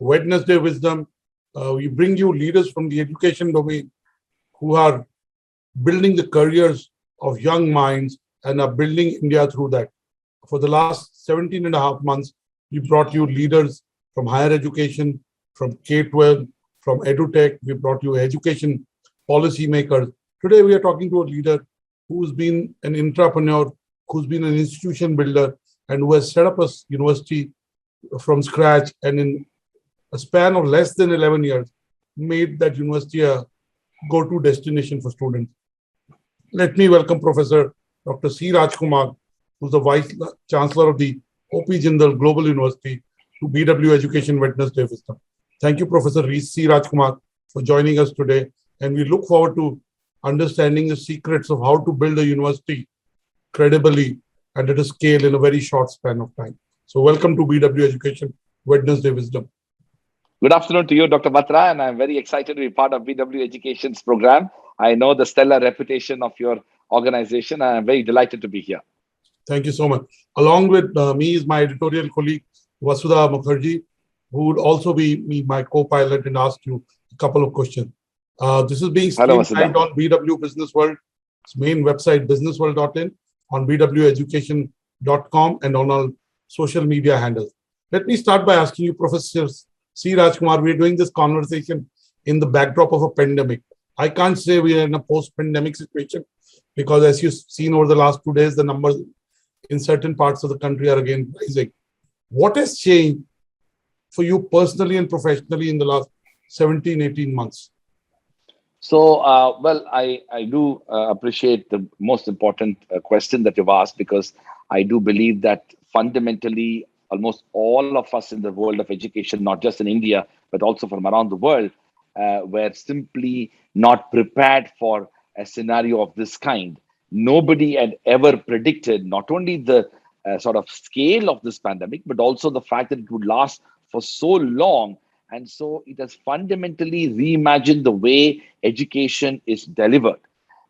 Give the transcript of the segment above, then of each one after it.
Wednesday Wisdom. We bring you leaders from the education domain who are building the careers of young minds and are building India through that. For the last 17 and a half months, we brought you leaders from higher education, from K-12, from EduTech. We brought you education policy makers. Today, we are talking to a leader who's been an entrepreneur, who's been an institution builder, and who has set up a university from scratch, and in a span of less than 11 years, made that university a go-to destination for students. Let me welcome Professor Dr. C. Raj Kumar, who's the Vice Chancellor of the OP Jindal Global University, to BW Education Wednesday Wisdom. Thank you, Professor C. Raj Kumar, for joining us today. And we look forward to understanding the secrets of how to build a university credibly and at a scale in a very short span of time. So welcome to BW Education Wednesday Wisdom. Good afternoon to you, Dr. Batra, and I'm very excited to be part of BW Education's program. I know the stellar reputation of your organization, and I'm very delighted to be here. Thank you so much. Along with me is my editorial colleague, Vasudha Mukherjee, who would also be my co-pilot and ask you a couple of questions. This is being streamed live on BW Businessworld, its main website, businessworld.in, on bweducation.com, and on our social media handles. Let me start by asking you, Professor C. Raj Kumar, we're doing this conversation in the backdrop of a pandemic. I can't say we are in a post-pandemic situation because, as you've seen over the last 2 days, the numbers in certain parts of the country are again rising. What has changed for you personally and professionally in the last 17, 18 months? So, I do appreciate the most important question that you've asked, because I do believe that fundamentally, almost all of us in the world of education, not just in India, but also from around the world, were simply not prepared for a scenario of this kind. Nobody had ever predicted not only the sort of scale of this pandemic, but also the fact that it would last for so long. And so it has fundamentally reimagined the way education is delivered.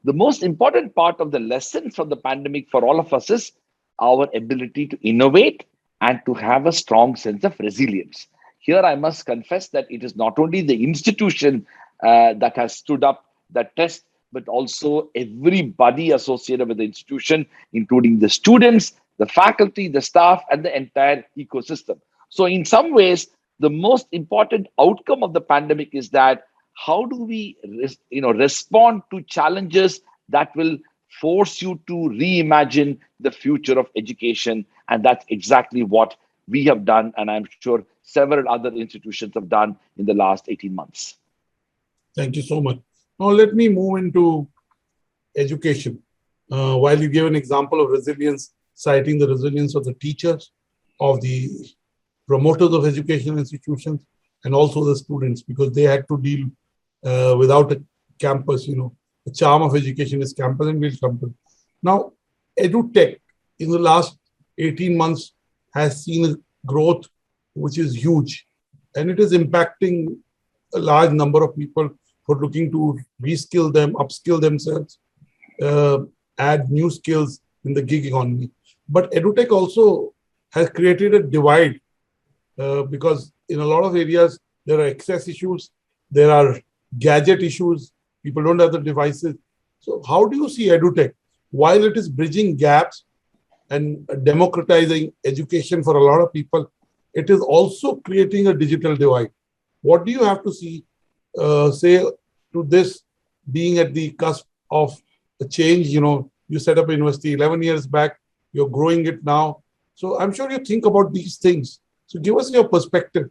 The most important part of the lesson from the pandemic for all of us is our ability to innovate and to have a strong sense of resilience. Here, I must confess that it is not only the institution that has stood up the test, but also everybody associated with the institution, including the students, the faculty, the staff, and the entire ecosystem. So in some ways, the most important outcome of the pandemic is that how do we respond to challenges that will force you to reimagine the future of education. And that's exactly what we have done, and I'm sure several other institutions have done in the last 18 months. Thank you so much. Now let me move into education. While you gave an example of resilience, citing the resilience of the teachers, of the promoters of education institutions, and also the students, because they had to deal without a campus. The charm of education is campus and build campus. Now, EduTech in the last 18 months has seen a growth which is huge, and it is impacting a large number of people who are looking to reskill them, upskill themselves, add new skills in the gig economy. But EduTech also has created a divide because in a lot of areas, there are access issues, there are gadget issues, people don't have the devices. So how do you see EduTech? While it is bridging gaps and democratizing education for a lot of people, it is also creating a digital divide. What do you have to say to this being at the cusp of a change? You set up a university 11 years back, you're growing it now. So I'm sure you think about these things. So give us your perspective.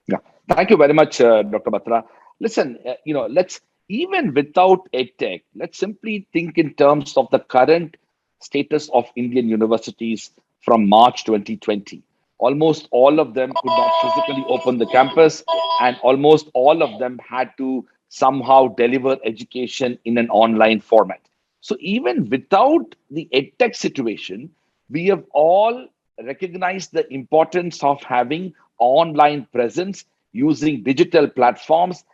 Yeah, thank you very much, Dr. Batra. Listen, let's, even without EdTech, let's simply think in terms of the current status of Indian universities from March 2020. Almost all of them could not physically open the campus, and almost all of them had to somehow deliver education in an online format. So even without the EdTech situation, we have all recognized the importance of having online presence, using digital platforms,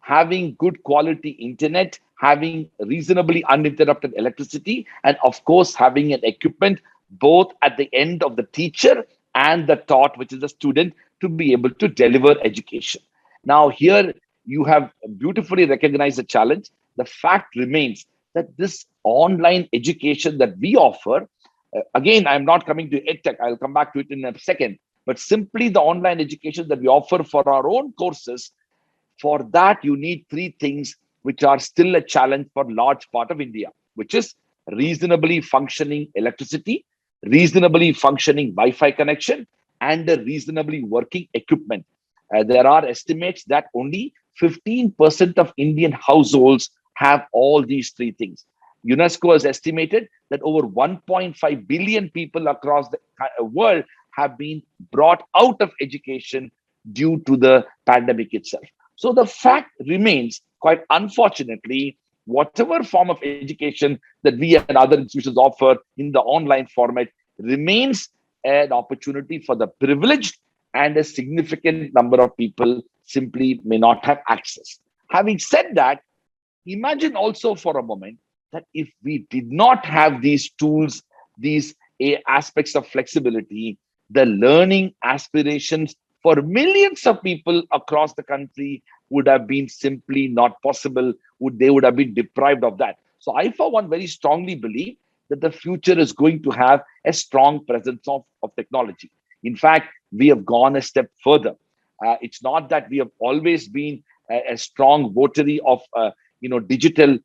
having good quality internet, having reasonably uninterrupted electricity, and of course, having an equipment both at the end of the teacher and the taught, which is the student, to be able to deliver education. Now, here you have beautifully recognized the challenge. The fact remains that this online education that we offer, again, I'm not coming to EdTech, I'll come back to it in a second, but simply the online education that we offer for our own courses, for that, you need three things which are still a challenge for large part of India, which is reasonably functioning electricity, reasonably functioning Wi-Fi connection, and a reasonably working equipment. There are estimates that only 15% of Indian households have all these three things. UNESCO has estimated that over 1.5 billion people across the world have been brought out of education due to the pandemic itself. So the fact remains, quite unfortunately, whatever form of education that we and other institutions offer in the online format remains an opportunity for the privileged, and a significant number of people simply may not have access. Having said that, imagine also for a moment that if we did not have these tools, these aspects of flexibility, the learning aspirations for millions of people across the country would have been simply not possible. They would have been deprived of that. So I, for one, very strongly believe that the future is going to have a strong presence of technology. In fact, we have gone a step further. It's not that we have always been a strong votary of digital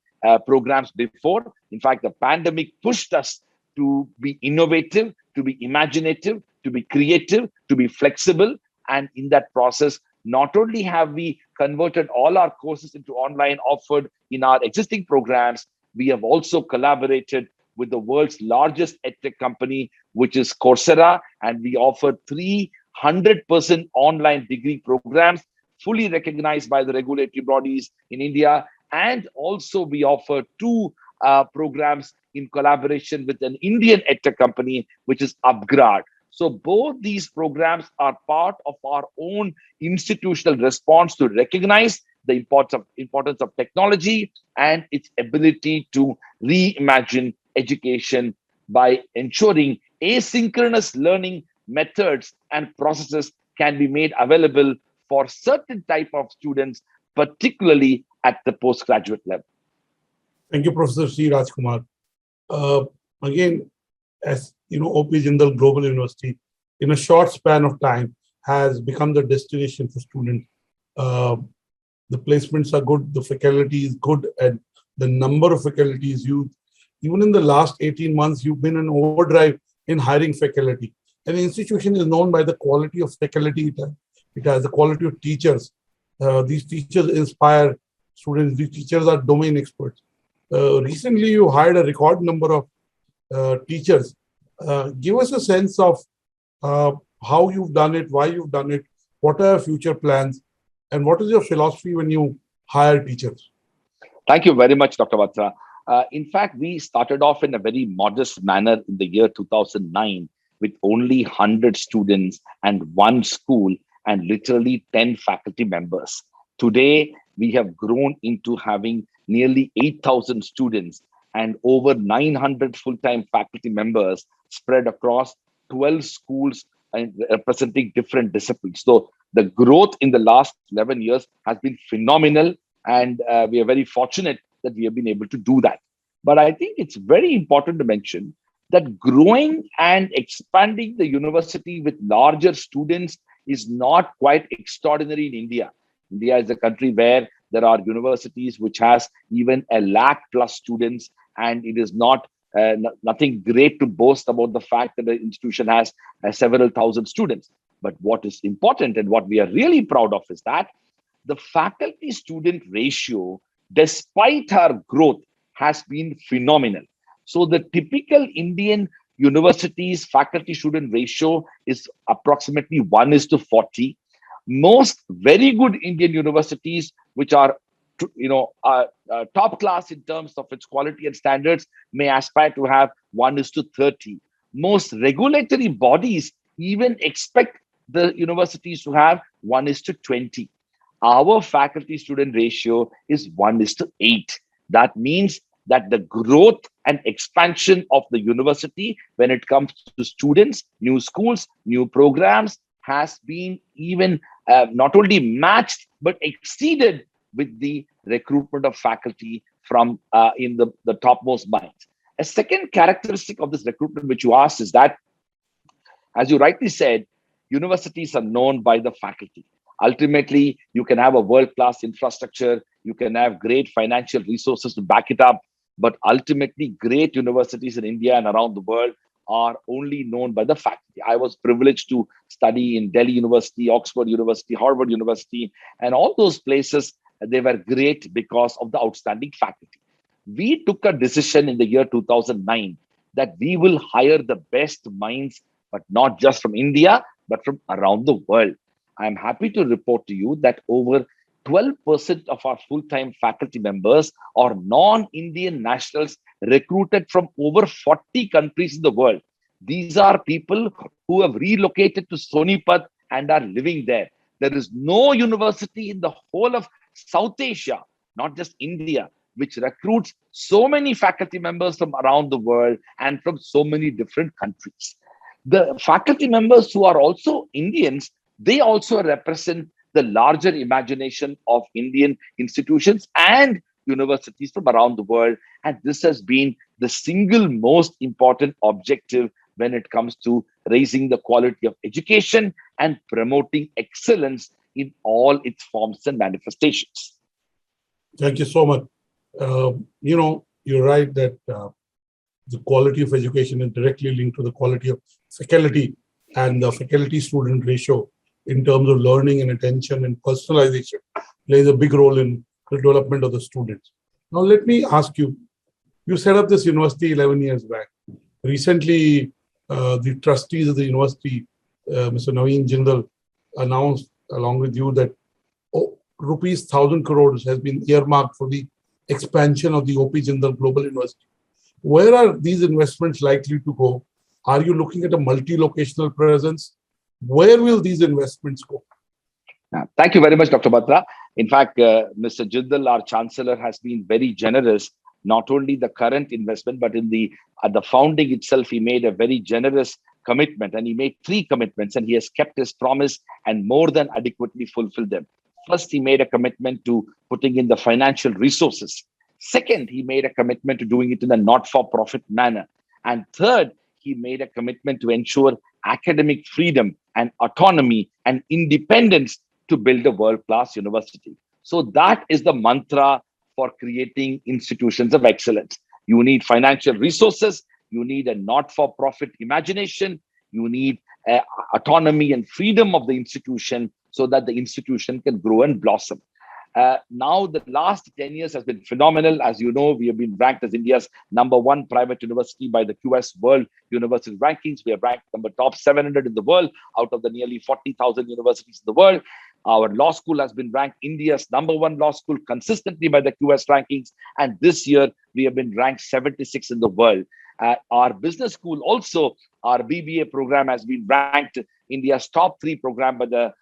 programs before. In fact, the pandemic pushed us to be innovative, to be imaginative, to be creative, to be flexible. And in that process, not only have we converted all our courses into online offered in our existing programs, we have also collaborated with the world's largest edtech company, which is Coursera, and we offer 300% online degree programs, fully recognized by the regulatory bodies in India. And also we offer two programs in collaboration with an Indian edtech company, which is Upgrad. So both these programs are part of our own institutional response to recognize the importance of technology and its ability to reimagine education by ensuring asynchronous learning methods and processes can be made available for certain type of students, particularly at the postgraduate level. Thank you, Professor C. Raj Kumar. Uh, Again, as you know, OP Jindal Global University, in a short span of time, has become the destination for students. Uh, the placements are good, the faculty is good, and the number of faculties used. Even in the last 18 months, you've been in overdrive in hiring faculty. And the institution is known by the quality of faculty it has. It has the quality of teachers. These teachers inspire students. These teachers are domain experts. Recently, you hired a record number of teachers. Give us a sense of how you've done it, why you've done it, what are your future plans, and what is your philosophy when you hire teachers? Thank you very much, Dr. Batra. In fact, we started off in a very modest manner in the year 2009 with only 100 students and one school and literally 10 faculty members. Today, we have grown into having nearly 8,000 students and over 900 full-time faculty members spread across 12 schools and representing different disciplines. So the growth in the last 11 years has been phenomenal, and we are very fortunate that we have been able to do that. But I think it's very important to mention that growing and expanding the university with larger students is not quite extraordinary in India. India is a country where there are universities which has even 100,000+ students, and it is not nothing great to boast about the fact that the institution has several thousand students. But what is important and what we are really proud of is that the faculty student ratio, despite our growth, has been phenomenal. So the typical Indian universities faculty student ratio is approximately 1:40. Most very good Indian universities, which are top class in terms of its quality and standards, may aspire to have 1:30. Most regulatory bodies even expect the universities to have 1:20. Our faculty student ratio is 1:8. That means that the growth and expansion of the university when it comes to students, new schools, new programs has been even not only matched but exceeded with the recruitment of faculty from in the topmost minds. A second characteristic of this recruitment, which you asked, is that, as you rightly said, universities are known by the faculty. Ultimately, you can have a world-class infrastructure, you can have great financial resources to back it up, but ultimately, great universities in India and around the world are only known by the faculty. I was privileged to study in Delhi University, Oxford University, Harvard University, and all those places, they were great because of the outstanding faculty. We took a decision in the year 2009 that we will hire the best minds, but not just from India, but from around the world. I'm happy to report to you that over 12% of our full-time faculty members are non-Indian nationals recruited from over 40 countries in the world. These are people who have relocated to Sonipat and are living there. There is no university in the whole of South Asia, not just India, which recruits so many faculty members from around the world and from so many different countries. The faculty members who are also Indians, they also represent the larger imagination of Indian institutions and universities from around the world. And this has been the single most important objective when it comes to raising the quality of education and promoting excellence in all its forms and manifestations. Thank you so much. You're right that the quality of education is directly linked to the quality of faculty, and the faculty-student ratio in terms of learning and attention and personalization plays a big role in the development of the students. Now, let me ask you, you set up this university 11 years back. Recently, the trustees of the university, Mr. Naveen Jindal, announced along with you that rupees 1,000 crores has been earmarked for the expansion of the OP Jindal Global University. Where are these investments likely to go? Are you looking at a multi-locational presence? Where will these investments go? Thank you very much, Dr. Batra. In fact, Mr. Jindal, our Chancellor, has been very generous. Not only the current investment, but in at the founding itself, he made a very generous commitment, and he made 3 commitments, and he has kept his promise and more than adequately fulfilled them. First, he made a commitment to putting in the financial resources. Second, he made a commitment to doing it in a not-for-profit manner. And third, he made a commitment to ensure academic freedom and autonomy and independence to build a world-class university. So that is the mantra for creating institutions of excellence. You need financial resources, you need a not-for-profit imagination, you need autonomy and freedom of the institution so that the institution can grow and blossom. Now, the last 10 years has been phenomenal. As you know, we have been ranked as India's #1 private university by the QS World University Rankings. We are ranked number top 700 in the world out of the nearly 40,000 universities in the world. Our law school has been ranked India's #1 law school consistently by the QS rankings. And this year, we have been ranked 76 in the world. Our business school also, our BBA program has been ranked India's top 3 program by the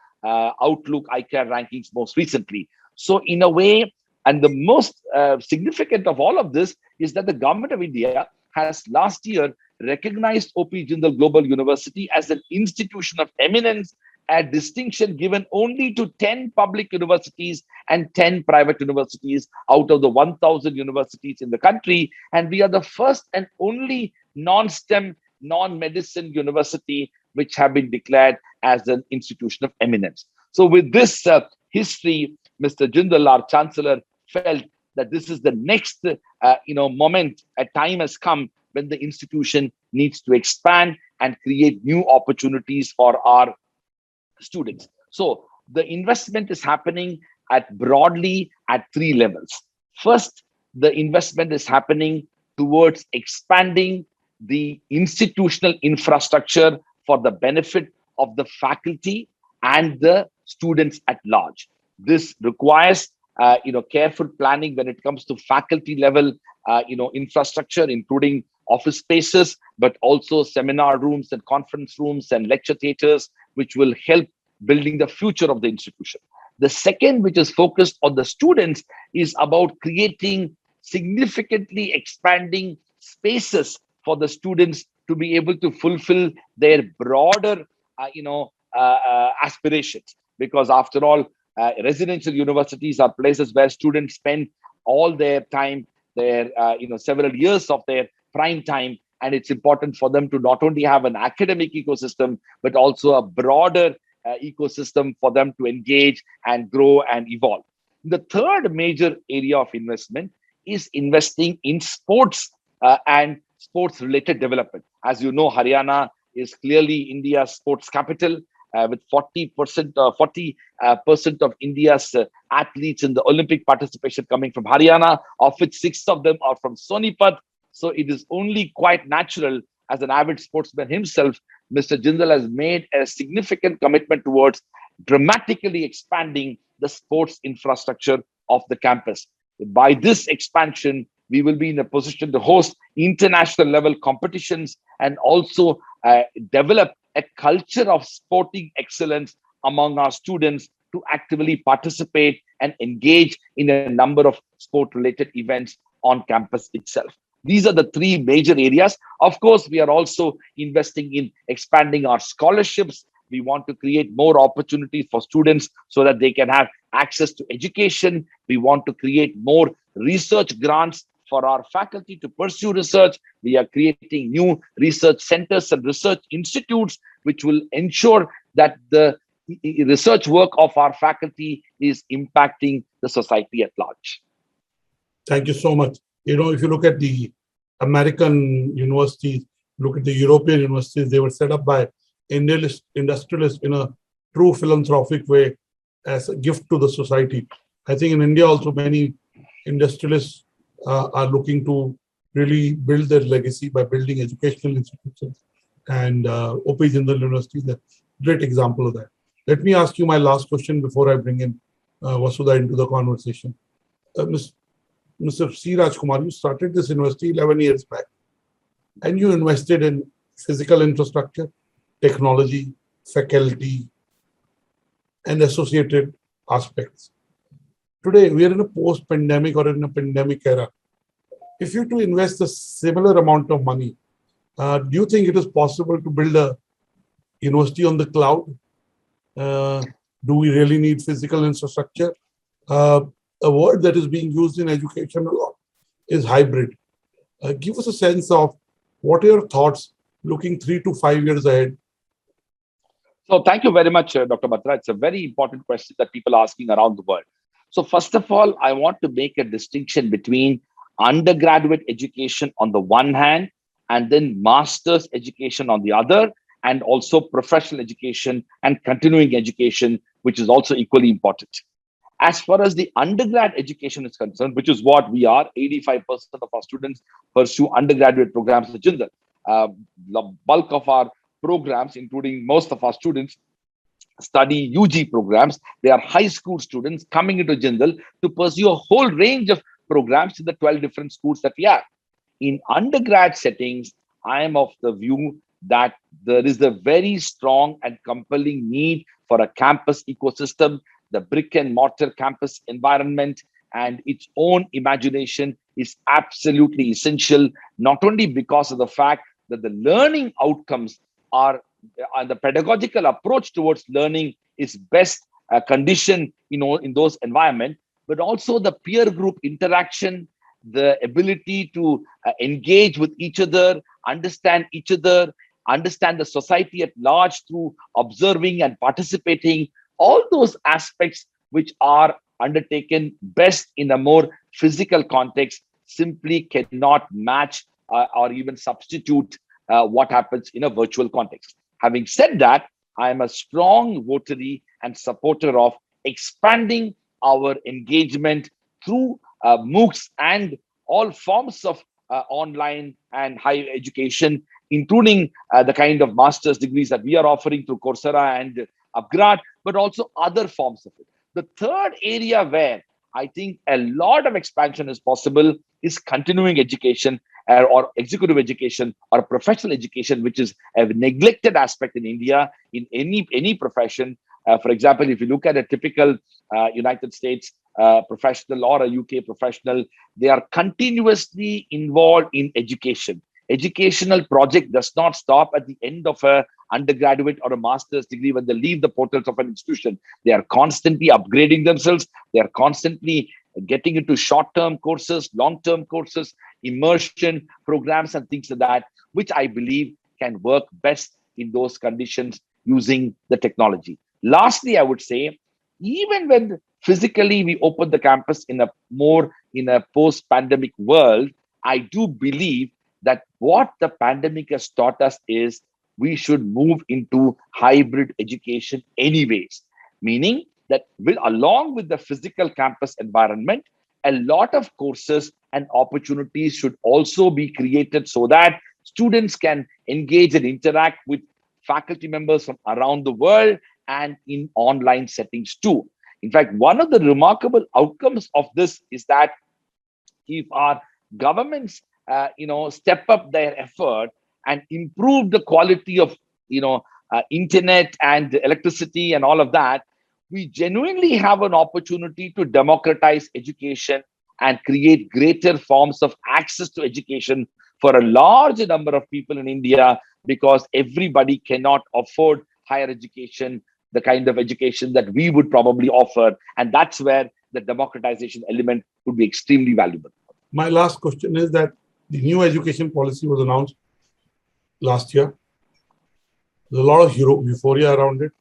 Outlook iCare rankings most recently. So in a way, and the most significant of all of this is that the government of India has last year recognized OP Jindal Global University as an institution of eminence, a distinction given only to 10 public universities and 10 private universities out of the 1,000 universities in the country. And we are the first and only non-STEM, non-medicine university which have been declared as an institution of eminence. So with this history, Mr. Jindal, our Chancellor, felt that this is the next moment. A time has come when the institution needs to expand and create new opportunities for our students. So the investment is happening broadly at 3 levels. First, the investment is happening towards expanding the institutional infrastructure for the benefit of the faculty and the students at large. This requires careful planning when it comes to faculty level infrastructure, including office spaces, but also seminar rooms and conference rooms and lecture theaters, which will help building the future of the institution. The second, which is focused on the students, is about creating significantly expanding spaces for the students to be able to fulfill their broader, aspirations. Because after all, residential universities are places where students spend all their time, their several years of their prime time, and it's important for them to not only have an academic ecosystem but also a broader ecosystem for them to engage and grow and evolve. The third major area of investment is investing in sports and sports related development. As you know, Haryana is clearly India's sports capital, with 40% of India's athletes in the Olympic participation coming from Haryana, of which 6 of them are from Sonipat. So it is only quite natural, as an avid sportsman himself, Mr. Jindal has made a significant commitment towards dramatically expanding the sports infrastructure of the campus. By this expansion, we will be in a position to host international level competitions and also develop a culture of sporting excellence among our students to actively participate and engage in a number of sport related events on campus itself. These are the three major areas. Of course, we are also investing in expanding our scholarships. We want to create more opportunities for students so that they can have access to education. We want to create more research grants for our faculty to pursue research. We are creating new research centers and research institutes, which will ensure that the research work of our faculty is impacting the society at large. Thank you so much. If you look at the American universities, look at the European universities, they were set up by industrialists in a true philanthropic way as a gift to the society. I think in India also many industrialists are looking to really build their legacy by building educational institutions, and OP Jindal University is a great example of that. Let me ask you my last question before I bring in Vasudha into the conversation. Mr. C. Raj Kumar, you started this university 11 years back, and you invested in physical infrastructure, technology, faculty, and associated aspects. Today, we are in a post-pandemic or in a pandemic era. If you to invest a similar amount of money, do you think it is possible to build a university on the cloud? Do we really need physical infrastructure? A word that is being used in education a lot is hybrid. Give us a sense of what are your thoughts looking 3 to 5 years ahead. So thank you very much, Dr. Batra. It's a very important question that people are asking around the world. So first of all, I want to make a distinction between undergraduate education on the one hand, and then master's education on the other, and also professional education and continuing education, which is also equally important. As far as the undergrad education is concerned, which is what we are, 85% of our students pursue undergraduate programs at Jindal. The bulk of our programs, including most of our students, study UG programs. They are high school students coming into Jindal to pursue a whole range of programs in the 12 different schools that we have. In undergrad settings, I am of the view that there is a very strong and compelling need for a campus ecosystem. The brick and mortar campus environment and its own imagination is absolutely essential, not only because of the fact that the learning outcomes are and the pedagogical approach towards learning is best conditioned in those environments, but also the peer group interaction, the ability to engage with each other, understand each other, understand the society at large through observing and participating. All those aspects which are undertaken best in a more physical context simply cannot match or even substitute what happens in a virtual context. Having said that, I am a strong votary and supporter of expanding our engagement through MOOCs and all forms of online and higher education, including the kind of master's degrees that we are offering through Coursera and Upgrad, but also other forms of it. The third area where I think a lot of expansion is possible is continuing education or executive education or professional education, which is a neglected aspect in India in any profession. For example, if you look at a typical United States professional or a UK professional, they are continuously involved in education. Educational project does not stop at the end of a undergraduate or a master's degree when they leave the portals of an institution. They are constantly upgrading themselves. They are constantly getting into short-term courses, long-term courses, immersion programs, and things like that, which I believe can work best in those conditions using the technology. Lastly, I would say, even when physically we open the campus in a post-pandemic world, I do believe that what the pandemic has taught us is we should move into hybrid education anyways, meaning that along with the physical campus environment, a lot of courses and opportunities should also be created so that students can engage and interact with faculty members from around the world and in online settings too. In fact, one of the remarkable outcomes of this is that if our governments, step up their effort and improve the quality of, internet and electricity and all of that, we genuinely have an opportunity to democratize education and create greater forms of access to education for a large number of people in India, because everybody cannot afford higher education, the kind of education that we would probably offer. And that's where the democratization element would be extremely valuable. My last question is that the new education policy was announced last year. There's a lot of euphoria around it.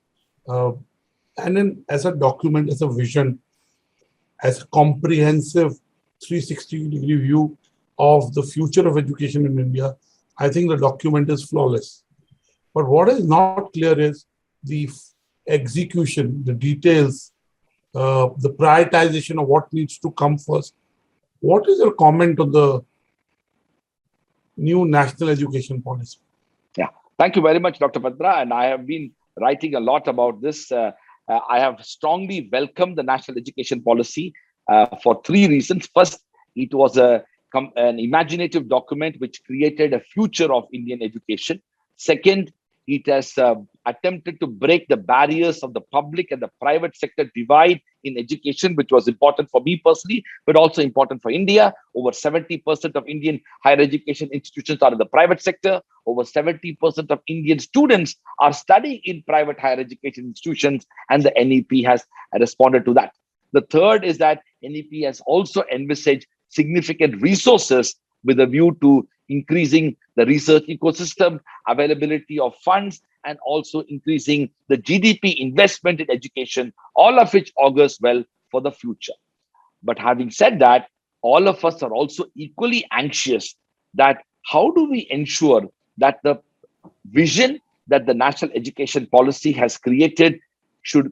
And then as a document, as a vision, as a comprehensive 360-degree view of the future of education in India, I think the document is flawless. But what is not clear is the execution, the details, the prioritization of what needs to come first. What is your comment on the new national education policy? Yeah, thank you very much, Dr. Batra. And I have been writing a lot about this. I have strongly welcomed the national education policy for three reasons. First, it was an imaginative document which created a future of Indian education. Second, it has attempted to break the barriers of the public and the private sector divide in education, which was important for me personally, but also important for India. Over 70% of Indian higher education institutions are in the private sector. Over 70% of Indian students are studying in private higher education institutions, and the NEP has responded to that. The third is that NEP has also envisaged significant resources with a view to increasing the research ecosystem, availability of funds, and also increasing the GDP investment in education, all of which augurs well for the future. But having said that, all of us are also equally anxious that how do we ensure that the vision that the national education policy has created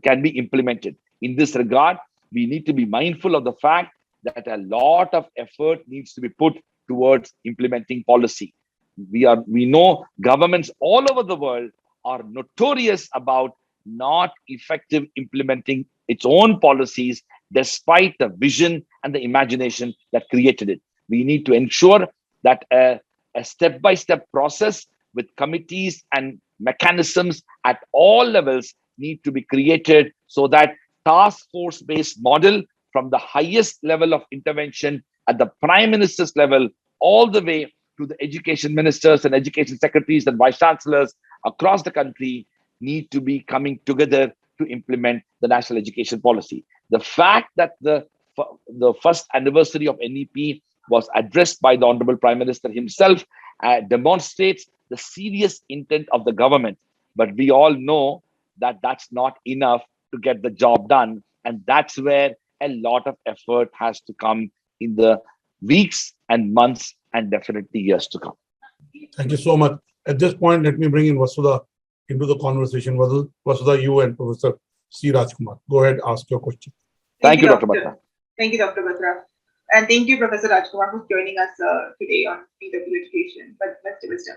can be implemented. In this regard, we need to be mindful of the fact that a lot of effort needs to be put towards implementing policy. We know governments all over the world are notorious about not effective implementing its own policies despite the vision and the imagination that created it. We need to ensure that a step-by-step process with committees and mechanisms at all levels need to be created so that task force-based model from the highest level of intervention at the Prime Minister's level all the way to the education ministers and education secretaries and vice chancellors across the country need to be coming together to implement the national education policy. The fact that the first anniversary of NEP was addressed by the Honorable Prime Minister himself demonstrates the serious intent of the government. But we all know that that's not enough to get the job done. And that's where a lot of effort has to come in the weeks and months and definitely years to come. Thank you so much. At this point, let me bring in Vasudha into the conversation. Vasudha, you and Professor C. Raj Kumar. Go ahead, ask your question. Thank you, Dr. Batra. Thank you, Dr. Batra. And thank you, Professor Raj Kumar, for joining us today on BW Education, but Mr. Wisdom.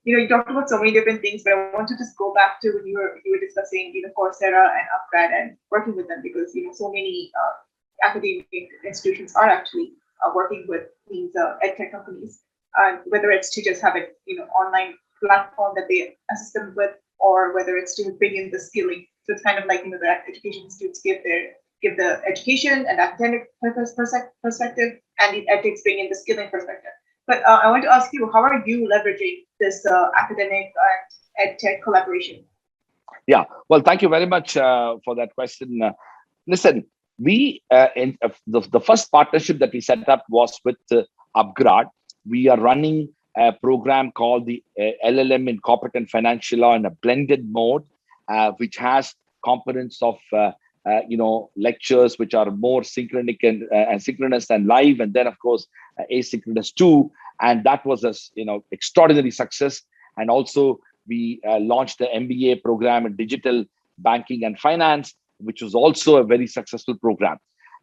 You talked about so many different things, but I want to just go back to when you were discussing, Coursera and Upgrad and working with them, because so many academic institutions are actually working with these edtech companies, whether it's to just have it, online platform that they assist them with, or whether it's to bring in the skilling. So it's kind of like the education institutes give their give the education and academic perspective, and the ethics bring in the skilling perspective. But I want to ask you, how are you leveraging this academic and ed tech collaboration? Yeah, well, thank you very much for that question. Listen, the first partnership that we set up was with Upgrad. We are running a program called the LLM in Corporate and Financial Law in a blended mode, which has components of lectures which are more synchronous and live, and then of course asynchronous too. And that was a extraordinary success. And also we launched the MBA program in digital banking and finance, which was also a very successful program.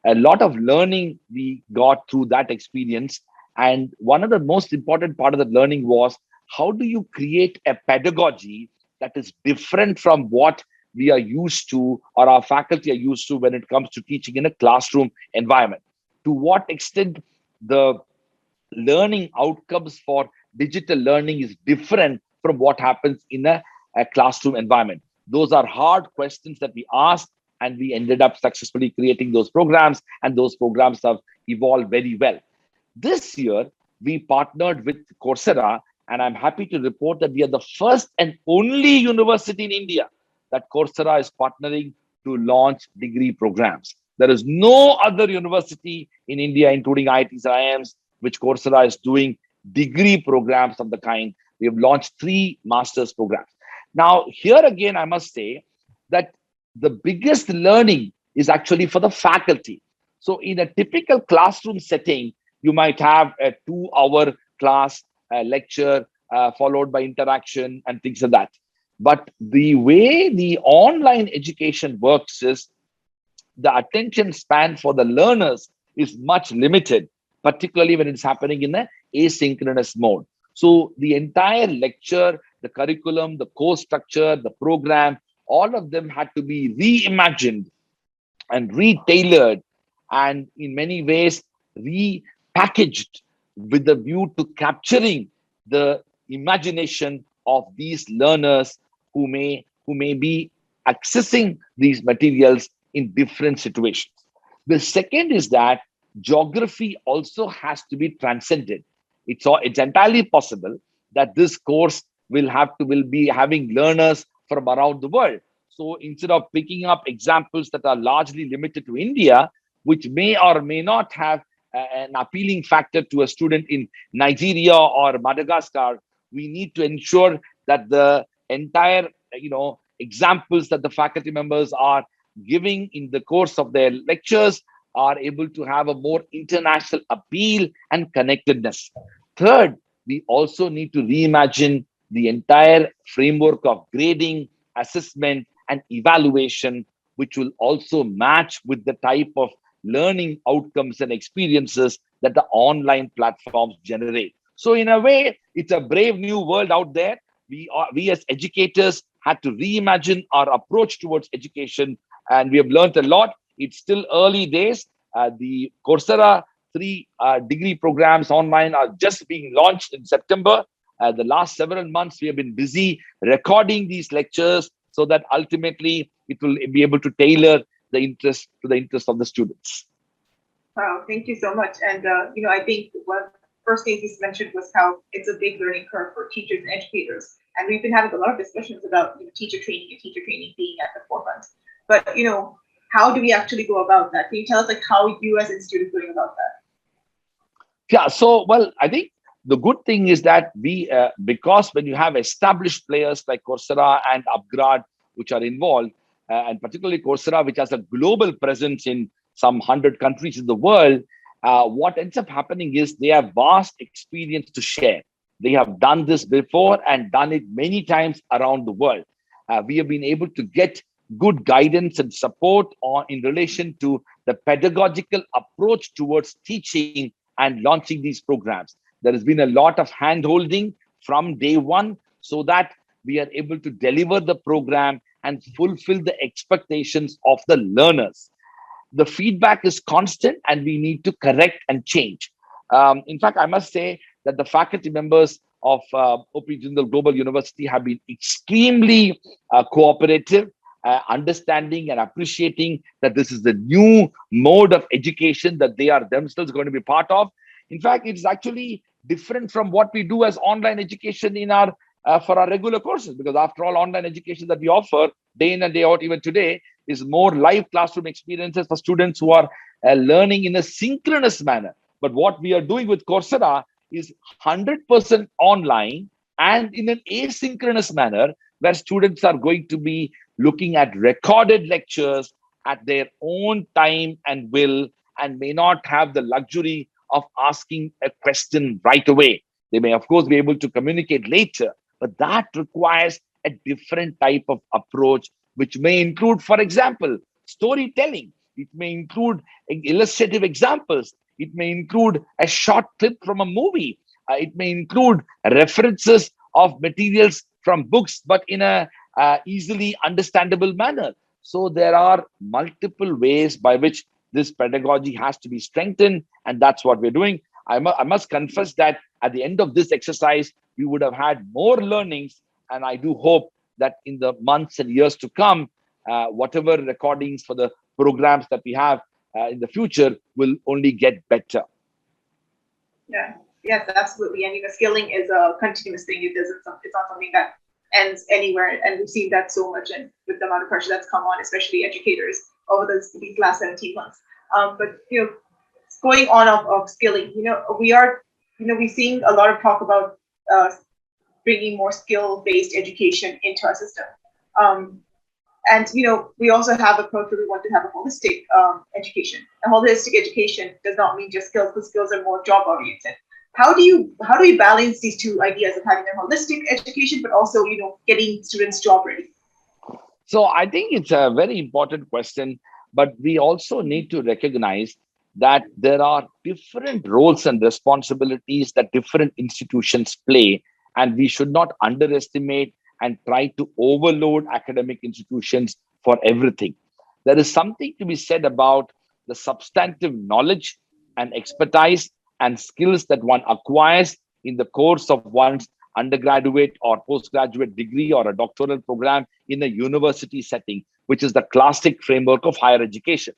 A lot of learning we got through that experience. And one of the most important part of the learning was, how do you create a pedagogy that is different from what we are used to or our faculty are used to when it comes to teaching in a classroom environment? To what extent the learning outcomes for digital learning is different from what happens in a classroom environment? Those are hard questions that we asked, and we ended up successfully creating those programs, and those programs have evolved very well. This year, we partnered with Coursera, and I'm happy to report that we are the first and only university in India that Coursera is partnering to launch degree programs. There is no other university in India, including IITs and IIMs, which Coursera is doing degree programs of the kind. We have launched 3 master's programs. Now, here again, I must say that the biggest learning is actually for the faculty. So in a typical classroom setting, you might have a 2-hour class lecture followed by interaction and things like that. But the way the online education works is the attention span for the learners is much limited, particularly when it's happening in an asynchronous mode. So the entire lecture, the curriculum, the course structure, the program, all of them had to be reimagined and retailored, and in many ways repackaged with the view to capturing the imagination of these learners who may be accessing these materials in different situations. The second is that geography also has to be transcended. It's entirely possible that this course will be having learners from around the world. So instead of picking up examples that are largely limited to India, which may or may not have an appealing factor to a student in Nigeria or Madagascar, we need to ensure that the entire examples that the faculty members are giving in the course of their lectures are able to have a more international appeal and connectedness. Third, we also need to reimagine the entire framework of grading, assessment, and evaluation, which will also match with the type of learning outcomes and experiences that the online platforms generate. So in a way, it's a brave new world out there. We as educators had to reimagine our approach towards education, and we have learned a lot. It's still early days. The Coursera 3 degree programs online are just being launched in September. The last several months, we have been busy recording these lectures so that ultimately it will be able to tailor the interest to the interest of the students. Wow, thank you so much. And I think one of the first things you mentioned was how it's a big learning curve for teachers and educators. And we've been having a lot of discussions about teacher training and teacher training being at the forefront. But how do we actually go about that? Can you tell us how you as institute are going about that? Yeah, so I think the good thing is that we, because when you have established players like Coursera and Upgrad, which are involved, and particularly Coursera, which has a global presence in some 100 countries in the world, what ends up happening is they have vast experience to share. They have done this before and done it many times around the world. We have been able to get good guidance and support in relation to the pedagogical approach towards teaching and launching these programs. There has been a lot of hand-holding from day one so that we are able to deliver the program and fulfill the expectations of the learners. The feedback is constant and we need to correct and change. In fact, I must say that the faculty members of Jindal Global University have been extremely cooperative. understanding and appreciating that this is the new mode of education that they are themselves going to be part of. In fact, it's actually different from what we do as online education in our for our regular courses, because after all, online education that we offer day in and day out, even today, is more live classroom experiences for students who are learning in a synchronous manner. But what we are doing with Coursera is 100% online and in an asynchronous manner, where students are going to be looking at recorded lectures at their own time and will, and may not have the luxury of asking a question right away. They may, of course, be able to communicate later, but that requires a different type of approach, which may include, for example, storytelling. It may include illustrative examples. It may include a short clip from a movie. It may include references of materials from books, but in a easily understandable manner. So there are multiple ways by which this pedagogy has to be strengthened, and that's what we're doing. I must confess that at the end of this exercise, we would have had more learnings, and I do hope that in the months and years to come, whatever recordings for the programs that we have in the future will only get better. Yeah, yes, absolutely. And skilling is a continuous thing. It's not something that ends anywhere, and we've seen that so much, and with the amount of pressure that's come on, especially educators over these last 17 months. But going on of skilling, we're seeing a lot of talk about bringing more skill-based education into our system. And we also have a approach where we want to have a holistic education. A holistic education does not mean just skills, because skills are more job-oriented. How do we balance these two ideas of having a holistic education, but also getting students job ready? So I think it's a very important question, but we also need to recognize that there are different roles and responsibilities that different institutions play, and we should not underestimate and try to overload academic institutions for everything. There is something to be said about the substantive knowledge and expertise and skills that one acquires in the course of one's undergraduate or postgraduate degree or a doctoral program in a university setting, which is the classic framework of higher education.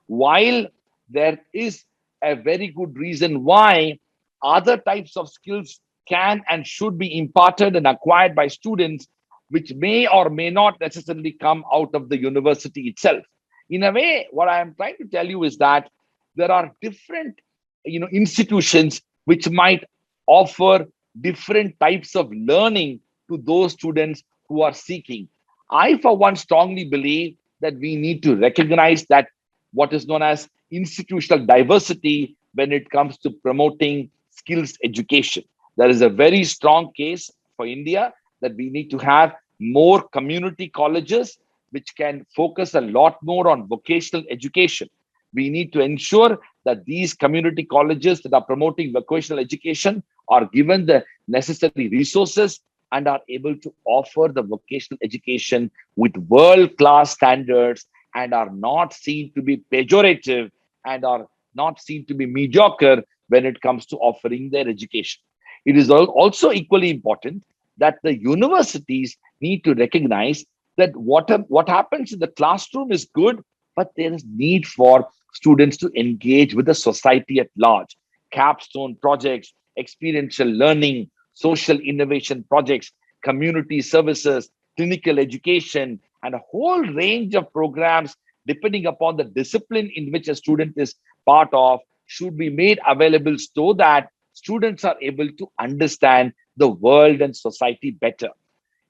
While there is a very good reason why other types of skills can and should be imparted and acquired by students, which may or may not necessarily come out of the university itself. In a way, what I am trying to tell you is that there are different institutions which might offer different types of learning to those students who are seeking. I, for one, strongly believe that we need to recognize that what is known as institutional diversity when it comes to promoting skills education. There is a very strong case for India that we need to have more community colleges which can focus a lot more on vocational education. We need to ensure that these community colleges that are promoting vocational education are given the necessary resources and are able to offer the vocational education with world-class standards and are not seen to be pejorative and are not seen to be mediocre when it comes to offering their education. It is also equally important that the universities need to recognize that what happens in the classroom is good, but there is need for students to engage with the society at large. Capstone projects, experiential learning, social innovation projects, community services, clinical education, and a whole range of programs, depending upon the discipline in which a student is part of, should be made available so that students are able to understand the world and society better.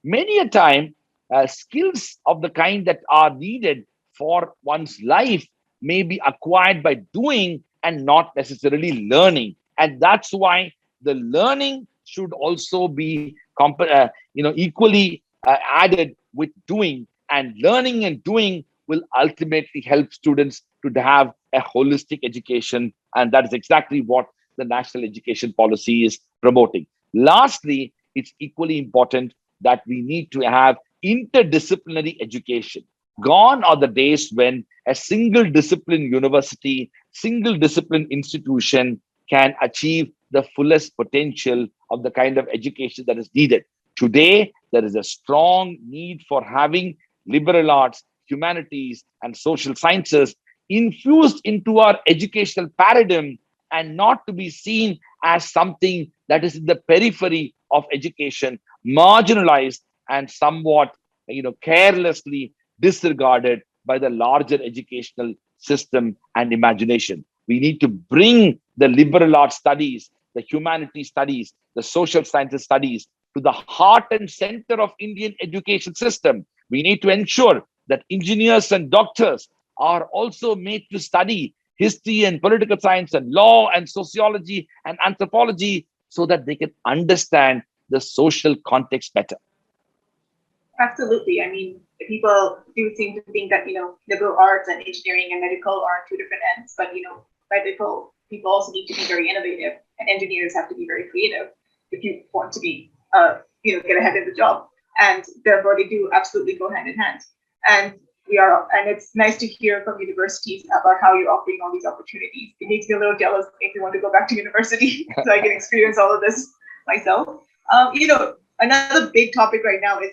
Many a time, skills of the kind that are needed for one's life may be acquired by doing and not necessarily learning. And that's why the learning should also be equally added with doing. And learning and doing will ultimately help students to have a holistic education. And that is exactly what the national education policy is promoting. Lastly, it's equally important that we need to have interdisciplinary education. Gone are the days when a single discipline university, single discipline institution can achieve the fullest potential of the kind of education that is needed. Today, there is a strong need for having liberal arts, humanities, and social sciences infused into our educational paradigm, and not to be seen as something that is in the periphery of education, marginalized and somewhat, carelessly disregarded by the larger educational system and imagination. We need to bring the liberal arts studies, the humanities studies, the social sciences studies to the heart and center of Indian education system. We need to ensure that engineers and doctors are also made to study history and political science and law and sociology and anthropology, so that they can understand the social context better. Absolutely. I mean, people do seem to think that, liberal arts and engineering and medical are two different ends, but, medical people also need to be very innovative, and engineers have to be very creative if you want to be, get ahead in the job. And therefore, they do absolutely go hand in hand. And and it's nice to hear from universities about how you're offering all these opportunities. It makes me a little jealous, makes me want to go back to university so I can experience all of this myself. Another big topic right now is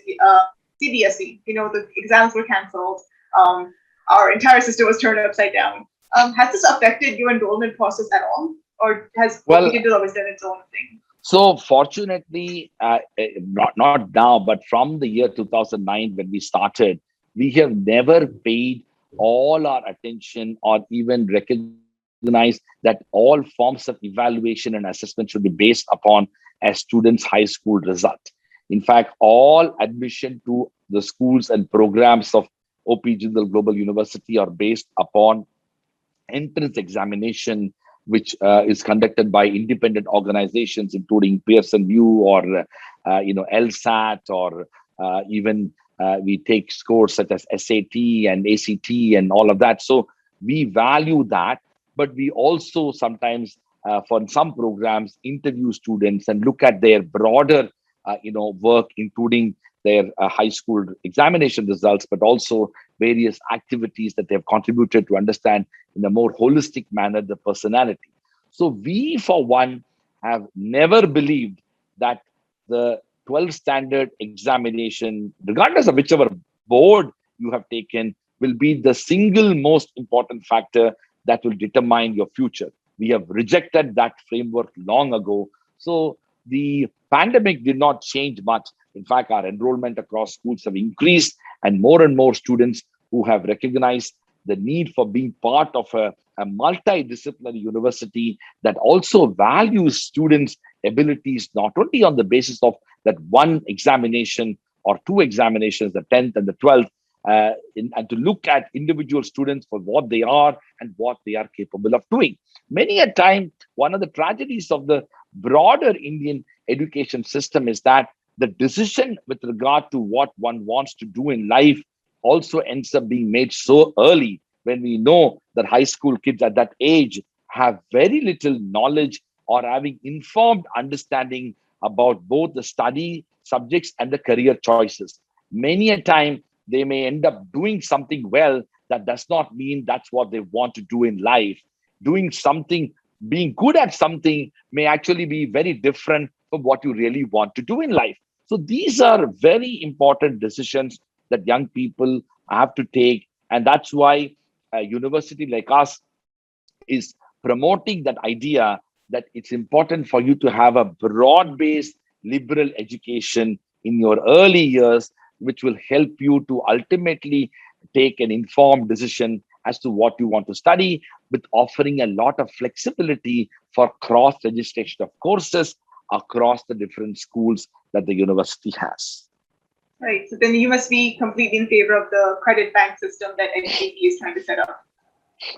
CBSE. The exams were canceled. Our entire system was turned upside down. Has this affected your enrollment process at all, or has Digital always done its own thing? So fortunately, not now, but from the year 2009 when we started, we have never paid all our attention or even recognized that all forms of evaluation and assessment should be based upon a student's high school result. In fact, all admission to the schools and programs of OP Jindal Global University are based upon entrance examination, which is conducted by independent organizations, including Pearson VUE or LSAT, or even we take scores such as SAT and ACT and all of that. So we value that, but we also sometimes, for some programs, interview students and look at their broader, work, including their high school examination results, but also various activities that they've contributed to understand in a more holistic manner the personality. So we, for one, have never believed that the 12th standard examination, regardless of whichever board you have taken, will be the single most important factor that will determine your future. We have rejected that framework long ago. So the pandemic did not change much. In fact, our enrollment across schools have increased, and more students who have recognized the need for being part of a multidisciplinary university that also values students' abilities, not only on the basis of that one examination or two examinations, the 10th and the 12th, and to look at individual students for what they are and what they are capable of doing. Many a time, one of the tragedies of the broader Indian education system is that the decision with regard to what one wants to do in life also ends up being made so early, when we know that high school kids at that age have very little knowledge or having informed understanding about both the study subjects and the career choices. Many a time, they may end up doing something well. That does not mean that's what they want to do in life. Doing something, being good at something, may actually be very different from what you really want to do in life. So these are very important decisions that young people have to take. And that's why a university like us is promoting that idea that it's important for you to have a broad-based liberal education in your early years, which will help you to ultimately take an informed decision as to what you want to study, with offering a lot of flexibility for cross-registration of courses across the different schools that the university has. Right. So then you must be completely in favor of the credit bank system that NCP is trying to set up.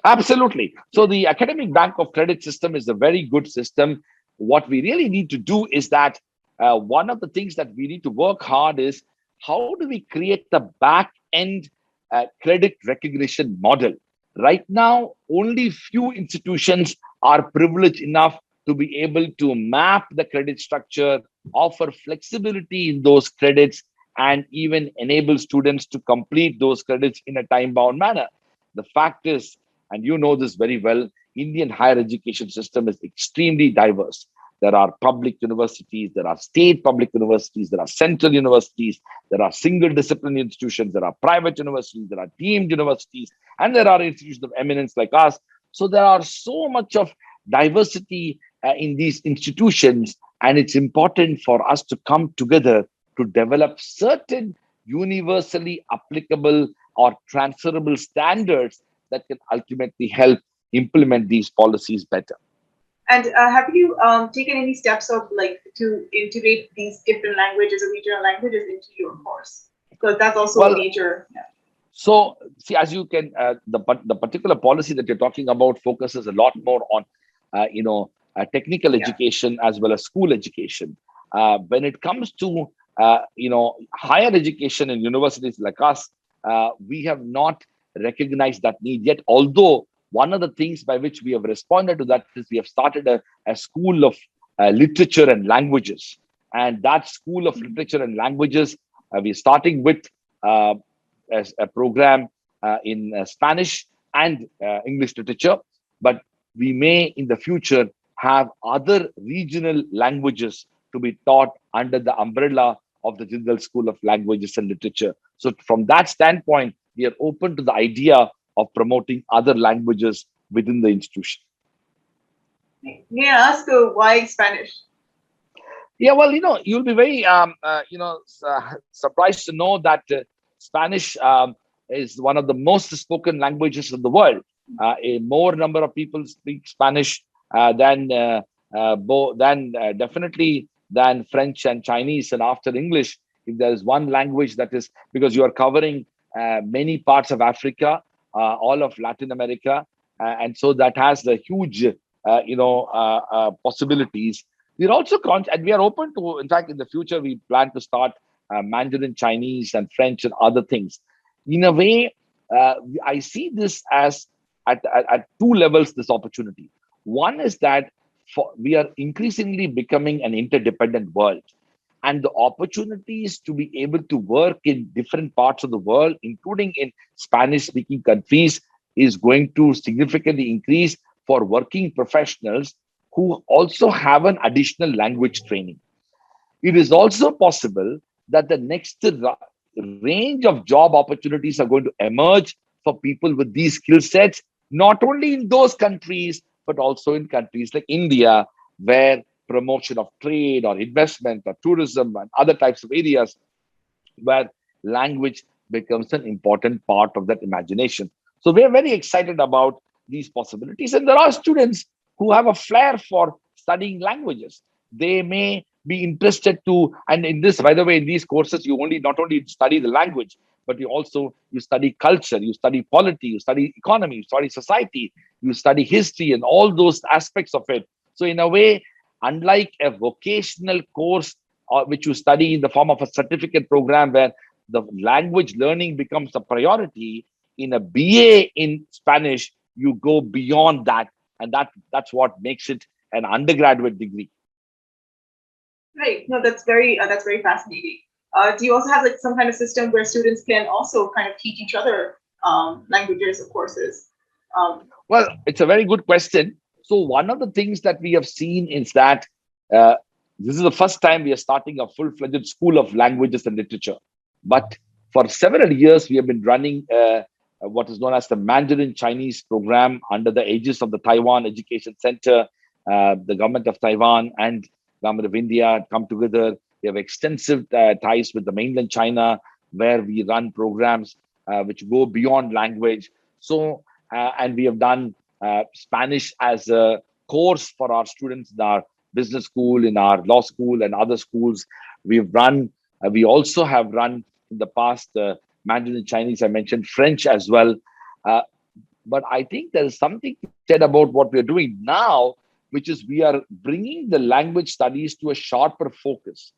Absolutely. So the Academic Bank of Credit system is a very good system. What we really need to do is that one of the things that we need to work hard is, how do we create the back end credit recognition model? Right now, only few institutions are privileged enough to be able to map the credit structure, offer flexibility in those credits, and even enable students to complete those credits in a time-bound manner. The fact is, and you know this very well, Indian higher education system is extremely diverse. There are public universities, there are state public universities, there are central universities, there are single discipline institutions, there are private universities, there are deemed universities, and there are institutions of eminence like us. So there are so much of diversity in these institutions, and it's important for us to come together to develop certain universally applicable or transferable standards that can ultimately help implement these policies better. And have you taken any steps of like to integrate these different languages or regional languages into your course? Because that's also a Well, major. Yeah. so see, as you can, the particular policy that you're talking about focuses a lot more on, technical Yeah. education as well as school education. When it comes to, higher education in universities like us, we have not recognized that need yet. Although one of the things by which we have responded to that is we have started a school of literature and languages, and that school of literature and languages, we're starting with. As a program in Spanish and English literature, but we may in the future have other regional languages to be taught under the umbrella of the Jindal School of Languages and Literature. So from that standpoint, we are open to the idea of promoting other languages within the institution. May I ask why Spanish? Yeah, well, you'll be very, surprised to know that Spanish is one of the most spoken languages in the world. A more number of people speak Spanish than definitely than French and Chinese, and after English, if there is one language that is, because you are covering many parts of Africa, all of Latin America, and so that has the huge, possibilities. We're also and we are open to, in fact, in the future, we plan to start Mandarin Chinese and French and other things. In a way, I see this as at two levels, this opportunity. One is that we are increasingly becoming an interdependent world. And the opportunities to be able to work in different parts of the world, including in Spanish-speaking countries, is going to significantly increase for working professionals who also have an additional language training. It is also possible that the next range of job opportunities are going to emerge for people with these skill sets, not only in those countries, but also in countries like India, where promotion of trade or investment or tourism and other types of areas where language becomes an important part of that imagination. So we're very excited about these possibilities. And there are students who have a flair for studying languages. They may be interested to, and in this, by the way, in these courses, you not only study the language, but you study culture, you study polity, you study economy, you study society, you study history and all those aspects of it. So in a way, unlike a vocational course which you study in the form of a certificate program where the language learning becomes a priority, in a BA in Spanish, you go beyond that. And that's what makes it an undergraduate degree. Right. No, that's very fascinating. Do you also have like some kind of system where students can also kind of teach each other languages or courses? Well, it's a very good question. So one of the things that we have seen is that this is the first time we are starting a full-fledged school of languages and literature. But for several years, we have been running what is known as the Mandarin Chinese program under the aegis of the Taiwan Education Center. The government of Taiwan and government of India come together. We have extensive ties with the mainland China, where we run programs which go beyond language. So, and we have done Spanish as a course for our students in our business school, in our law school, and other schools. We've run. We also have run in the past Mandarin Chinese. I mentioned French as well. But I think there is something said about what we're doing now, which is we are bringing the language studies to a sharper focus.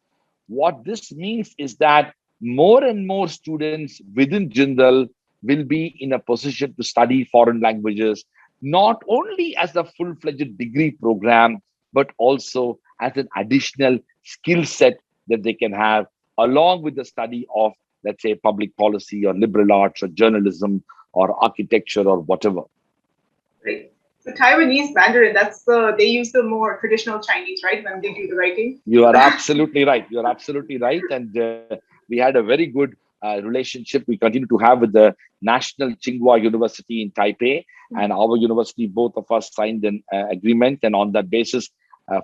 What this means is that more and more students within Jindal will be in a position to study foreign languages, not only as a full-fledged degree program, but also as an additional skill set that they can have along with the study of, let's say, public policy or liberal arts or journalism or architecture or whatever. Right. The Taiwanese Mandarin, they use the more traditional Chinese, right? When they do the writing. You are absolutely right. You are absolutely right. And we had a very good relationship we continue to have with the National Tsinghua University in Taipei and our university. Both of us signed an agreement, and on that basis,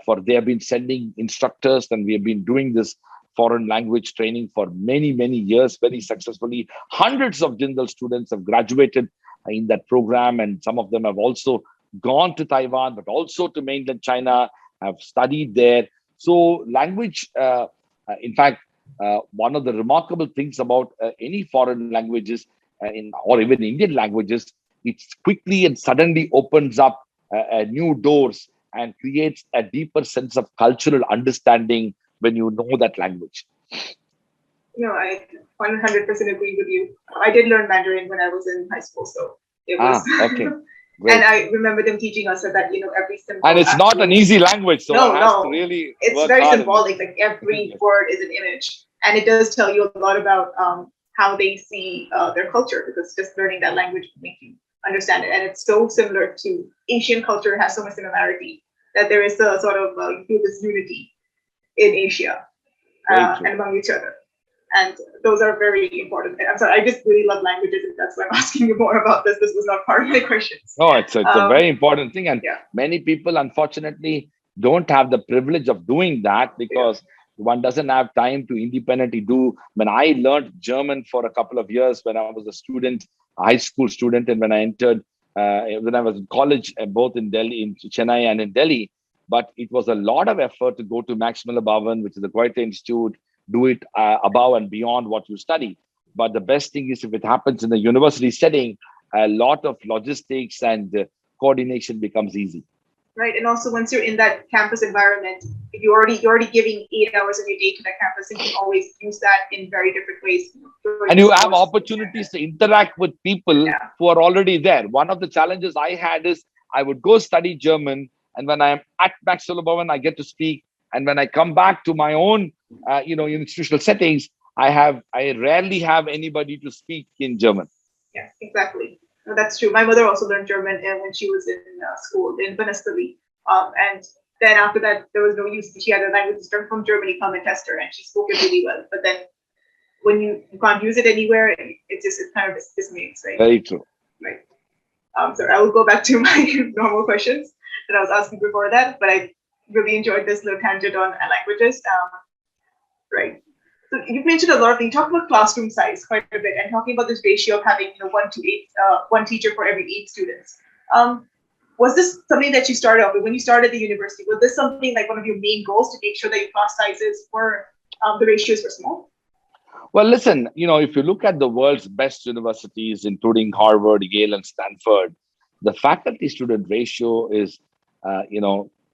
for they have been sending instructors, and we have been doing this foreign language training for many, many years very successfully. Hundreds of Jindal students have graduated in that program, and some of them have also gone to Taiwan, but also to mainland China, have studied there. So language, in fact, one of the remarkable things about any foreign languages or even Indian languages, it quickly and suddenly opens up new doors and creates a deeper sense of cultural understanding when you know that language. No, I 100% agree with you. I did learn Mandarin when I was in high school, so it was. Okay. Great. And I remember them teaching us that every symbol. And it's not an easy language, so one has to really it's work very hard. symbolic. Like every word is an image, and it does tell you a lot about how they see their culture, because just learning that language will make you understand it. And it's so similar to Asian culture; it has so much similarity that there is a sort of you feel this unity in Asia and among each other. And those are very important. I'm sorry, I just really love languages, and that's why I'm asking you more about this. This was not part of my questions. No, it's a very important thing. And yeah. Many people, unfortunately, don't have the privilege of doing that because one doesn't have time to independently do. When I learned German for a couple of years when I was a student, a high school student, and when I entered, when I was in college, both in Delhi, in Chennai and in Delhi, but it was a lot of effort to go to Max Miller Bhavan, which is the Goethe Institute, do it above and beyond what you study. But the best thing is if it happens in the university setting, a lot of logistics and coordination becomes easy. Right, and also once you're in that campus environment, you're already giving 8 hours of your day to that campus, and you can always use that in very different ways. And you have opportunities to interact with people who are already there. One of the challenges I had is I would go study German, and when I'm at Max Miller Bhavan, I get to speak. And when I come back to my own, institutional settings, I rarely have anybody to speak in German. Yeah, exactly. No, that's true. My mother also learned German when she was in school in Businessworld. And then after that, there was no use. She had a language teacher from Germany come and test her, and she spoke it really well. But then when you can't use it anywhere, it's kind of dismaying, right? Very true. Right. So I will go back to my normal questions that I was asking before that, but I really enjoyed this little tangent on languages. Right. So you've mentioned a lot of things. Talk about classroom size quite a bit, and talking about this ratio of having 1 to 8, one teacher for every 8 students. Was this something that you started off with when you started the university? Was this something like one of your main goals to make sure that your class sizes were the ratios were small? Well, listen, if you look at the world's best universities, including Harvard, Yale, and Stanford, the faculty-student ratio is,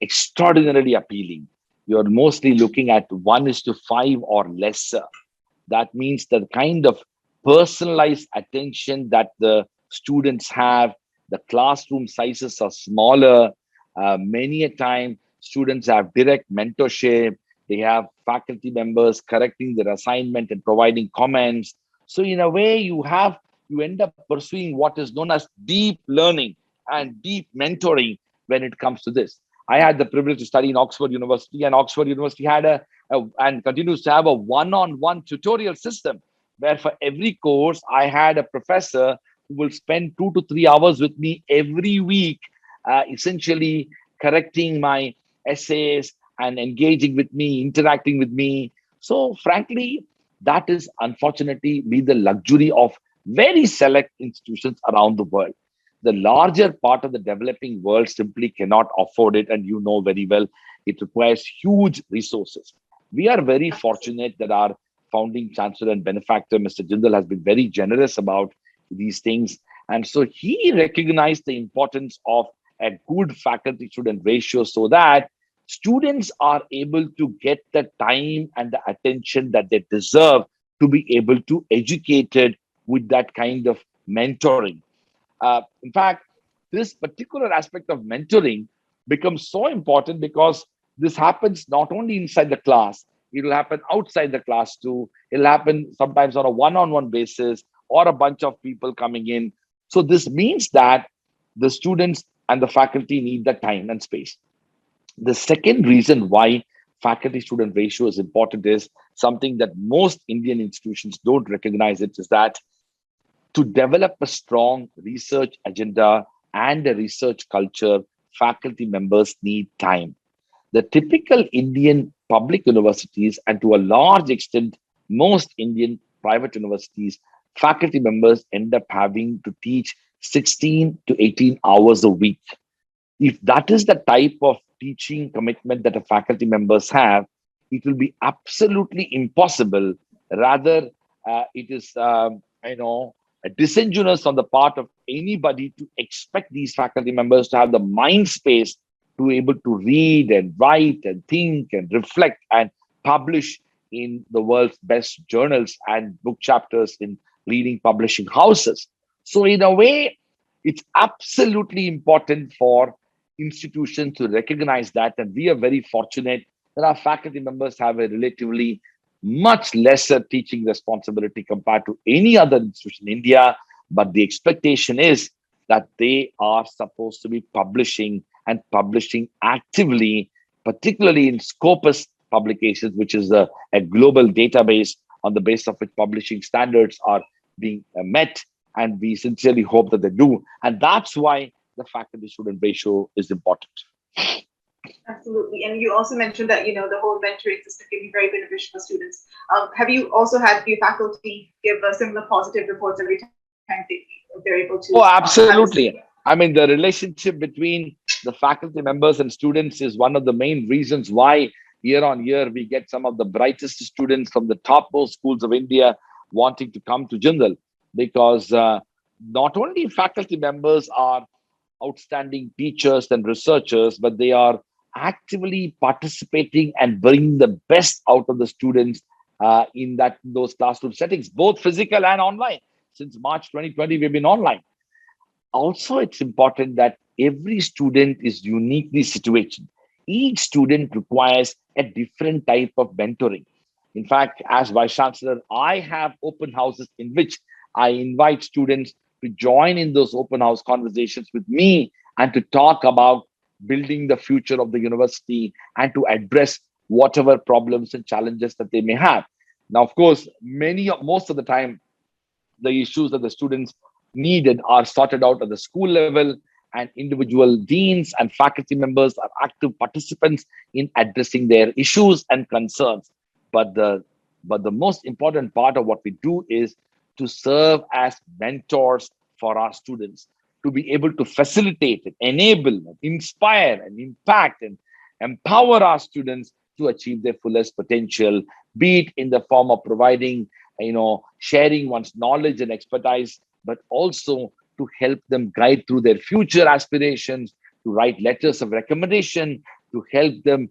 extraordinarily appealing. You're mostly looking at 1:5 or lesser. That means the kind of personalized attention that the students have, the classroom sizes are smaller. Many a time, students have direct mentorship. They have faculty members correcting their assignment and providing comments. So in a way, you end up pursuing what is known as deep learning and deep mentoring when it comes to this. I had the privilege to study in Oxford University, and Oxford University had and continues to have a one-on-one tutorial system where for every course, I had a professor who will spend 2 to 3 hours with me every week, essentially correcting my essays and engaging with me, interacting with me. So frankly, that is unfortunately be the luxury of very select institutions around the world. The larger part of the developing world simply cannot afford it. And you know very well, it requires huge resources. We are very fortunate that our founding chancellor and benefactor, Mr. Jindal, has been very generous about these things. And so he recognized the importance of a good faculty-student ratio so that students are able to get the time and the attention that they deserve to be able to be educated with that kind of mentoring. In fact, this particular aspect of mentoring becomes so important because this happens not only inside the class, it will happen outside the class too. It'll happen sometimes on a one-on-one basis or a bunch of people coming in. So this means that the students and the faculty need the time and space. The second reason why faculty student ratio is important is something that most Indian institutions don't recognize it, is that to develop a strong research agenda and a research culture, faculty members need time. The typical Indian public universities, and to a large extent, most Indian private universities, faculty members end up having to teach 16 to 18 hours a week. If that is the type of teaching commitment that the faculty members have, it will be absolutely impossible. Rather, it is, disingenuous on the part of anybody to expect these faculty members to have the mind space to able to read and write and think and reflect and publish in the world's best journals and book chapters in leading publishing houses. So in a way, it's absolutely important for institutions to recognize that. And we are very fortunate that our faculty members have a relatively much lesser teaching responsibility compared to any other institution in India. But the expectation is that they are supposed to be publishing and publishing actively, particularly in Scopus publications, which is a global database on the basis of which publishing standards are being met. And we sincerely hope that they do. And that's why the faculty student ratio is important. Absolutely. And you also mentioned that, the whole mentoring system can be very beneficial for students. Have you also had your faculty give similar positive reports every time they're able to? Oh, absolutely. I mean, the relationship between the faculty members and students is one of the main reasons why year on year we get some of the brightest students from the topmost schools of India wanting to come to Jindal, because not only faculty members are outstanding teachers and researchers, but they are actively participating and bringing the best out of the students in those classroom settings, both physical and online. Since March 2020, we've been online. Also, it's important that every student is uniquely situated. Each student requires a different type of mentoring. In fact, as Vice Chancellor, I have open houses in which I invite students to join in those open house conversations with me and to talk about building the future of the university and to address whatever problems and challenges that they may have. Now, of course, most of the time, the issues that the students needed are sorted out at the school level, and individual deans and faculty members are active participants in addressing their issues and concerns. But the most important part of what we do is to serve as mentors for our students, to be able to facilitate and enable, and inspire and impact and empower our students to achieve their fullest potential, be it in the form of providing, sharing one's knowledge and expertise, but also to help them guide through their future aspirations, to write letters of recommendation, to help them,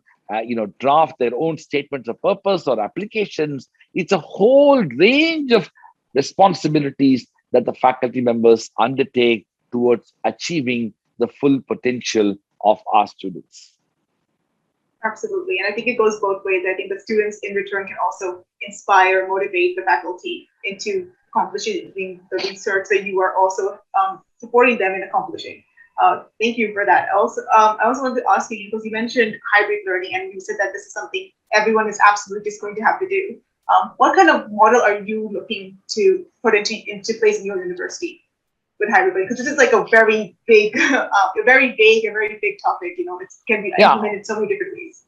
draft their own statements of purpose or applications. It's a whole range of responsibilities that the faculty members undertake towards achieving the full potential of our students. Absolutely. And I think it goes both ways. I think the students in return can also inspire, motivate the faculty into accomplishing the research that you are also supporting them in accomplishing. Thank you for that. I also wanted to ask you, because you mentioned hybrid learning and you said that this is something everyone is absolutely just going to have to do. What kind of model are you looking to put into place in your university with hybrid learning? Because this is like a very big, a very big topic. It can be implemented so many different ways.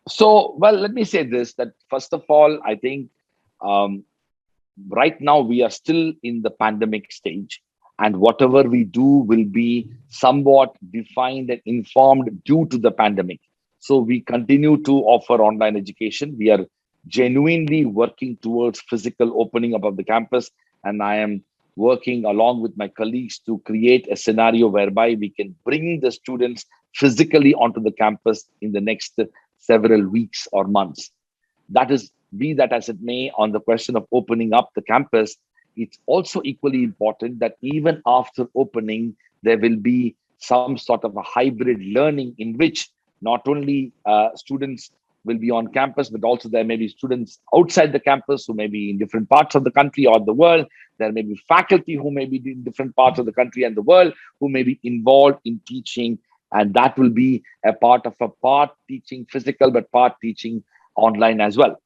So, well, let me say this, that first of all, I think right now we are still in the pandemic stage, and whatever we do will be somewhat defined and informed due to the pandemic. So we continue to offer online education. We are genuinely working towards physical opening up of the campus, and I am working along with my colleagues to create a scenario whereby we can bring the students physically onto the campus in the next several weeks or months. That is, be that as it may, on the question of opening up the campus, it's also equally important that even after opening, there will be some sort of a hybrid learning in which not only students will be on campus, but also there may be students outside the campus who may be in different parts of the country or the world. There may be faculty who may be in different parts of the country and the world who may be involved in teaching. And that will be a part of a part teaching physical, but part teaching online as well.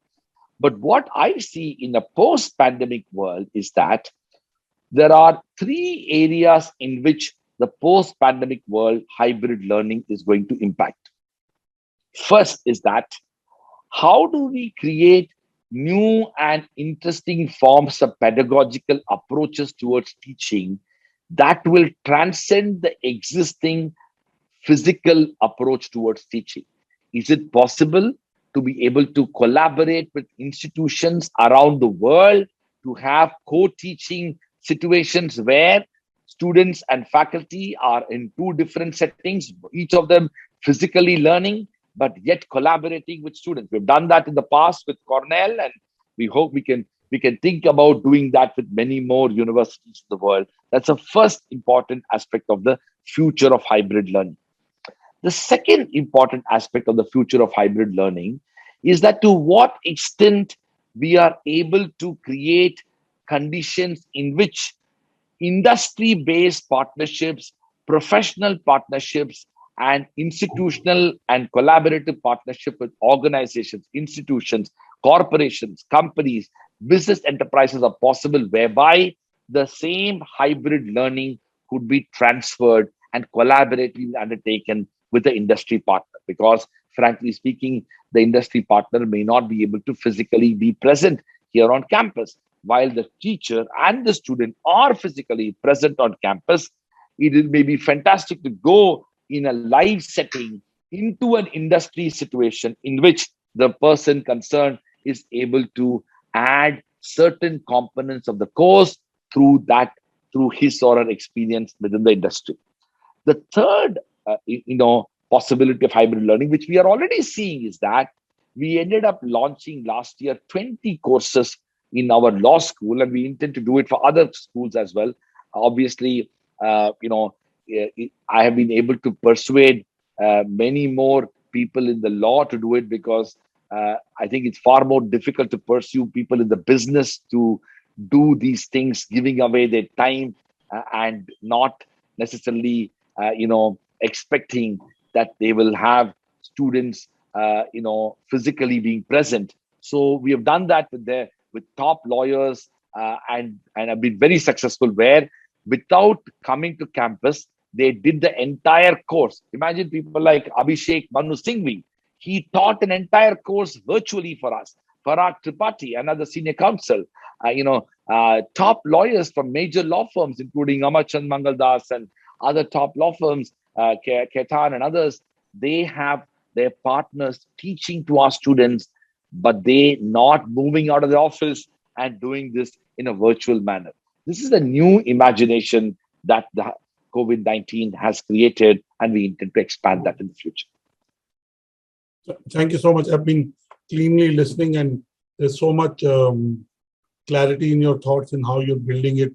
But what I see in the post-pandemic world is that there are three areas in which the post-pandemic world hybrid learning is going to impact. First is that how do we create new and interesting forms of pedagogical approaches towards teaching that will transcend the existing physical approach towards teaching? Is it possible to be able to collaborate with institutions around the world to have co-teaching situations where students and faculty are in two different settings, each of them physically learning, but yet collaborating with students? We've done that in the past with Cornell, and we hope we can think about doing that with many more universities in the world. That's the first important aspect of the future of hybrid learning. The second important aspect of the future of hybrid learning is that to what extent we are able to create conditions in which industry-based partnerships, professional partnerships, and institutional and collaborative partnership with organizations, institutions, corporations, companies, business enterprises are possible, whereby the same hybrid learning could be transferred and collaboratively undertaken with the industry partner. Because frankly speaking, the industry partner may not be able to physically be present here on campus. While the teacher and the student are physically present on campus, it may be fantastic to go in a live setting into an industry situation in which the person concerned is able to add certain components of the course through his or her experience within the industry. The third, possibility of hybrid learning, which we are already seeing, is that we ended up launching last year 20 courses in our law school, and we intend to do it for other schools as well. Obviously, I have been able to persuade many more people in the law to do it, because I think it's far more difficult to pursue people in the business to do these things, giving away their time and not necessarily, expecting that they will have students, physically being present. So we have done that with top lawyers and have been very successful, where without coming to campus, they did the entire course. Imagine people like Abhishek Manu Singhvi. He taught an entire course virtually for us. Parag Tripathi, another senior counsel, top lawyers from major law firms, including Amarchand Mangaldas and other top law firms, Ketan and others, they have their partners teaching to our students, but they not moving out of the office and doing this in a virtual manner. This is a new imagination that the COVID-19 has created, and we intend to expand that in the future. Thank you so much. I've been keenly listening, and there's so much clarity in your thoughts and how you're building it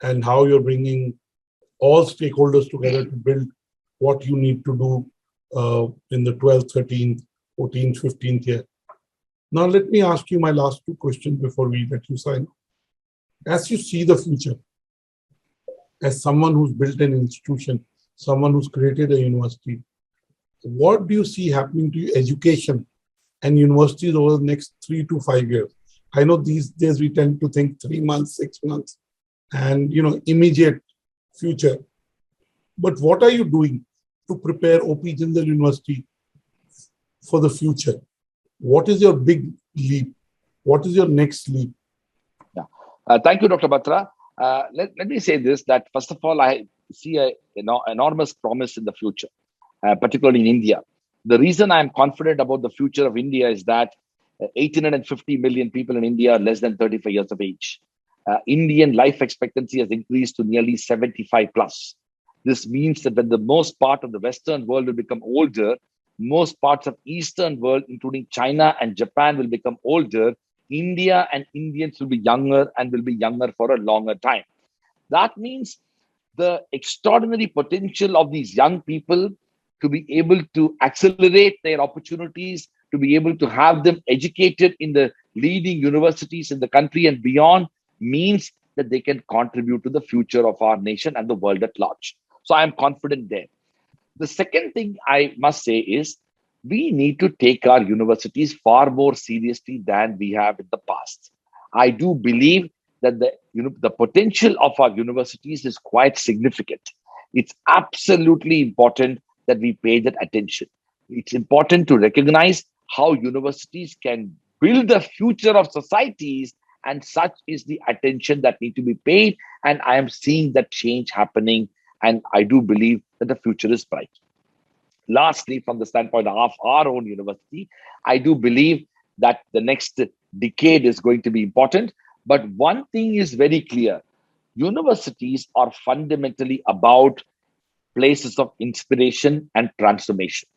and how you're bringing all stakeholders together to build what you need to do in the 12th, 13th, 14th, 15th year. Now, let me ask you my last two questions before we let you sign. As you see the future, as someone who's built an institution, someone who's created a university, what do you see happening to education and universities over the next 3 to 5 years? I know these days we tend to think 3 months, 6 months, and immediate future. But what are you doing to prepare OP Jindal University for the future? What is your big leap? What is your next leap? Yeah. Thank you, Dr. Batra. Let me say this, that first of all, I see an enormous promise in the future, particularly in India. The reason I'm confident about the future of India is that 1,850 million people in India are less than 35 years of age. Indian life expectancy has increased to nearly 75 plus. This means that when the most part of the Western world will become older, most parts of Eastern world, including China and Japan, will become older. India and Indians will be younger and will be younger for a longer time. That means the extraordinary potential of these young people to be able to accelerate their opportunities, to be able to have them educated in the leading universities in the country and beyond means that they can contribute to the future of our nation and the world at large. So I am confident there. The second thing I must say is we need to take our universities far more seriously than we have in the past. I do believe that the potential of our universities is quite significant. It's absolutely important that we pay that attention. It's important to recognize how universities can build the future of societies, and such is the attention that need to be paid. And I am seeing that change happening, and I do believe that the future is bright. Lastly, from the standpoint of our own university, I do believe that the next decade is going to be important. But one thing is very clear: universities are fundamentally about places of inspiration and transformation.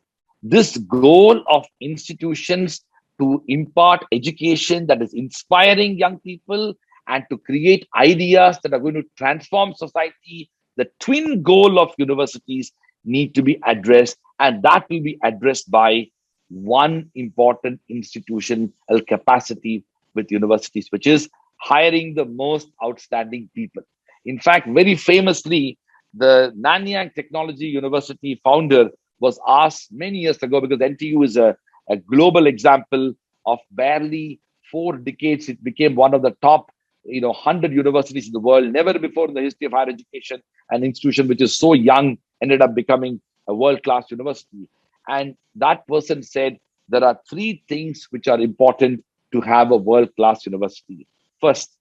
This goal of institutions to impart education that is inspiring young people and to create ideas that are going to transform society, the twin goal of universities need to be addressed, and that will be addressed by one important institutional capacity with universities, which is hiring the most outstanding people. In fact, very famously, the Nanyang Technology University founder was asked many years ago, because NTU is a global example of barely 4 decades. It became one of the top 100 universities in the world. Never before in the history of higher education, an institution which is so young ended up becoming a world-class university. And that person said there are 3 things which are important to have a world-class university. First,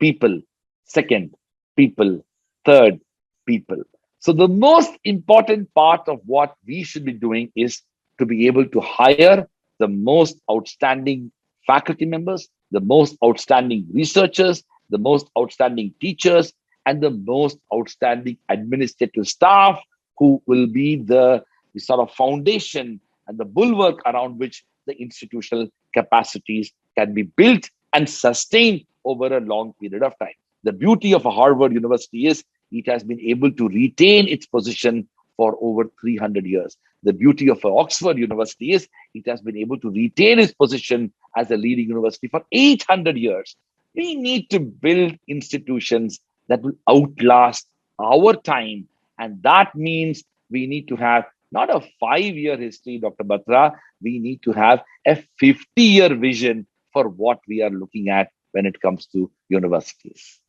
people. Second, people. Third, people. So the most important part of what we should be doing is to be able to hire the most outstanding faculty members, the most outstanding researchers, the most outstanding teachers, and the most outstanding administrative staff, who will be the sort of foundation and the bulwark around which the institutional capacities can be built and sustained over a long period of time. The beauty of a Harvard University is it has been able to retain its position for over 300 years. The beauty of Oxford University is it has been able to retain its position as a leading university for 800 years. We need to build institutions that will outlast our time. And that means we need to have not a 5-year history, Dr. Batra. We need to have a 50-year vision for what we are looking at when it comes to universities.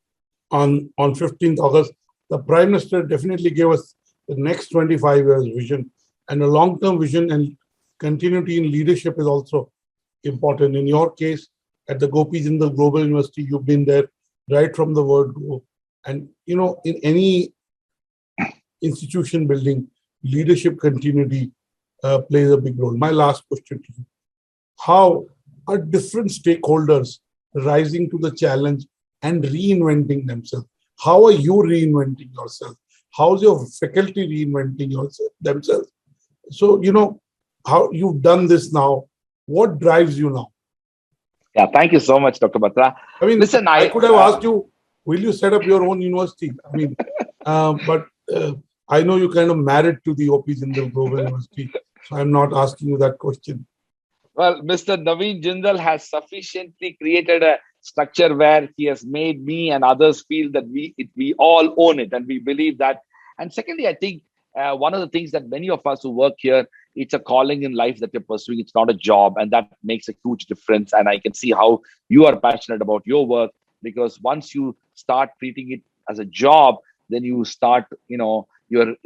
On 15th August, the Prime Minister definitely gave us the next 25 years vision, and a long-term vision and continuity in leadership is also important. In your case, at the Jindal Global University, you've been there right from the word go. And, in any institution building, leadership continuity plays a big role. My last question to you: how are different stakeholders rising to the challenge and reinventing themselves? How are you reinventing yourself? How's your faculty reinventing themselves? So, how you've done this now, what drives you now? Yeah, thank you so much, Dr. Batra. I mean, listen, I could have asked you, will you set up your own university? I mean, but I know you kind of married to the OP Jindal Global University, so I'm not asking you that question. Well, Mr. Naveen Jindal has sufficiently created a structure where he has made me and others feel that we all own it, and we believe that. And secondly, I think one of the things that many of us who work here, it's a calling in life that you're pursuing. It's not a job, and that makes a huge difference. And I can see how you are passionate about your work, because once you start treating it as a job, then you start, your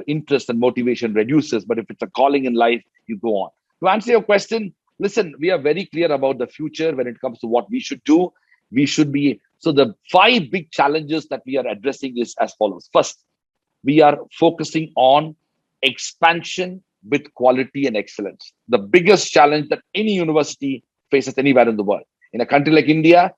interest and motivation reduces. But if it's a calling in life, you go on. To answer your question, listen, we are very clear about the future when it comes to what we should do. We should be, so the 5 big challenges that we are addressing is as follows. First, we are focusing on expansion with quality and excellence. The biggest challenge that any university faces anywhere in the world. In a country like India,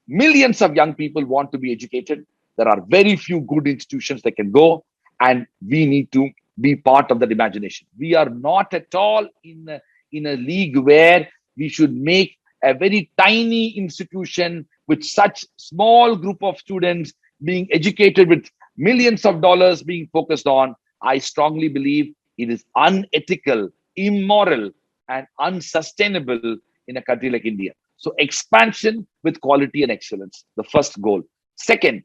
millions of young people want to be educated. There are very few good institutions that can go, and we need to be part of that imagination. We are not at all in a league where we should make a very tiny institution with such small group of students being educated with millions of dollars being focused on. I strongly believe it is unethical, immoral and unsustainable in a country like India. So expansion with quality and excellence, the first goal. Second,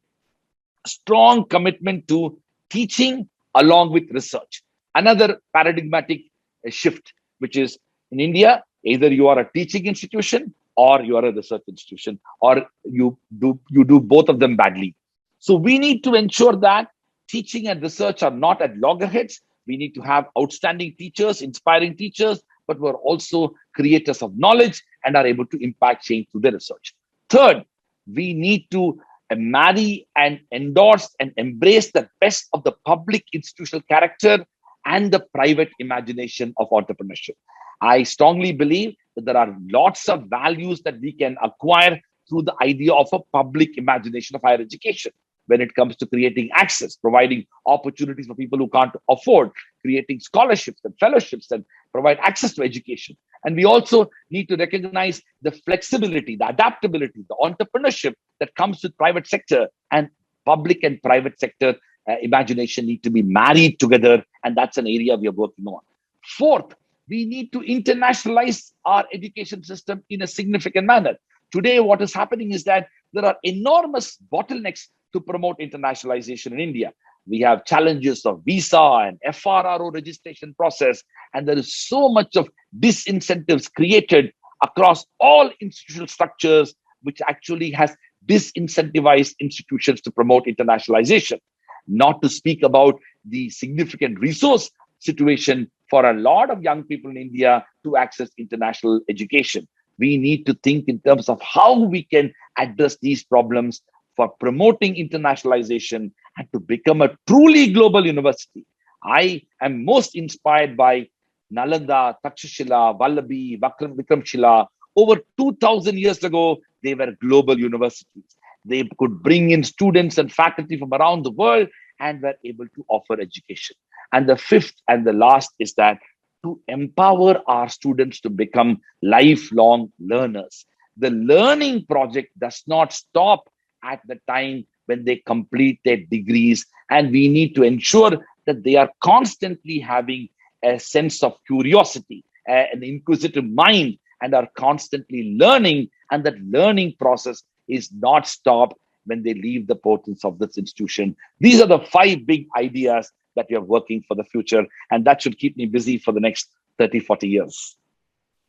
strong commitment to teaching along with research. Another paradigmatic shift, which is in India, either you are a teaching institution or you are a research institution, or you do both of them badly. So we need to ensure that teaching and research are not at loggerheads. We need to have outstanding teachers, inspiring teachers, but who are also creators of knowledge and are able to impact change through their research. Third, we need to marry and endorse and embrace the best of the public institutional character and the private imagination of entrepreneurship. I strongly believe that there are lots of values that we can acquire through the idea of a public imagination of higher education when it comes to creating access, providing opportunities for people who can't afford, creating scholarships and fellowships and provide access to education. And we also need to recognize the flexibility, the adaptability, the entrepreneurship that comes with private sector, and public and private sector imagination need to be married together. And that's an area we are working on. Fourth, we need to internationalize our education system in a significant manner. Today, what is happening is that there are enormous bottlenecks to promote internationalization in India. We have challenges of visa and FRRO registration process, and there is so much of disincentives created across all institutional structures, which actually has disincentivized institutions to promote internationalization. Not to speak about the significant resource situation for a lot of young people in India to access international education. We need to think in terms of how we can address these problems for promoting internationalization and to become a truly global university. I am most inspired by Nalanda, Takshashila, Vallabhi, Vikramshila. Over 2,000 years ago, they were global universities. They could bring in students and faculty from around the world and were able to offer education. And the fifth and the last is that to empower our students to become lifelong learners. The learning project does not stop at the time when they complete their degrees, and we need to ensure that they are constantly having a sense of curiosity, an inquisitive mind, and are constantly learning, and that learning process is not stopped when they leave the portals of this institution. These are the 5 big ideas that we are working for the future, and that should keep me busy for the next 30, 40 years.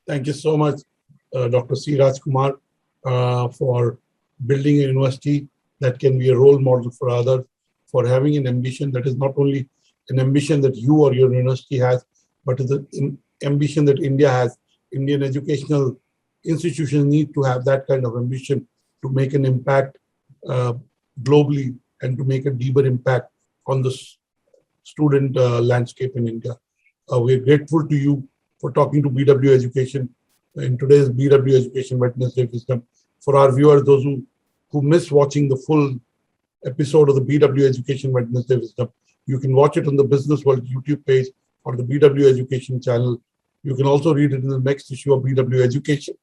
Thank you so much, Dr. C. Raj Kumar, for building a university that can be a role model for others, for having an ambition that is not only an ambition that you or your university has, but is an ambition that India has. Indian educational institutions need to have that kind of ambition to make an impact globally and to make a deeper impact on the student landscape in India. We're grateful to you for talking to BW Education in today's BW Education Wednesday Wisdom. For our viewers, those who miss watching the full episode of the BW Education Wednesday Wisdom, you can watch it on the Businessworld YouTube page or the BW Education channel. You can also read it in the next issue of BW Education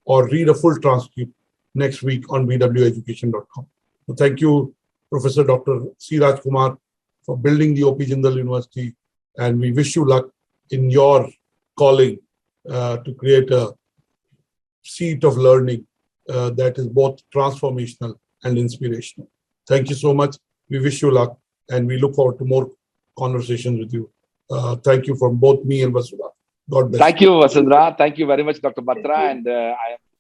or read a full transcript next week on bweducation.com. So thank you, Professor Dr. C. Raj Kumar, for building the OP Jindal University, and we wish you luck in your calling to create a seat of learning that is both transformational and inspirational. Thank you so much. We wish you luck, and we look forward to more conversations with you. Thank you from both me and Vasudha. God bless. Thank you, Vasudha. Thank you very much, Dr. Batra, and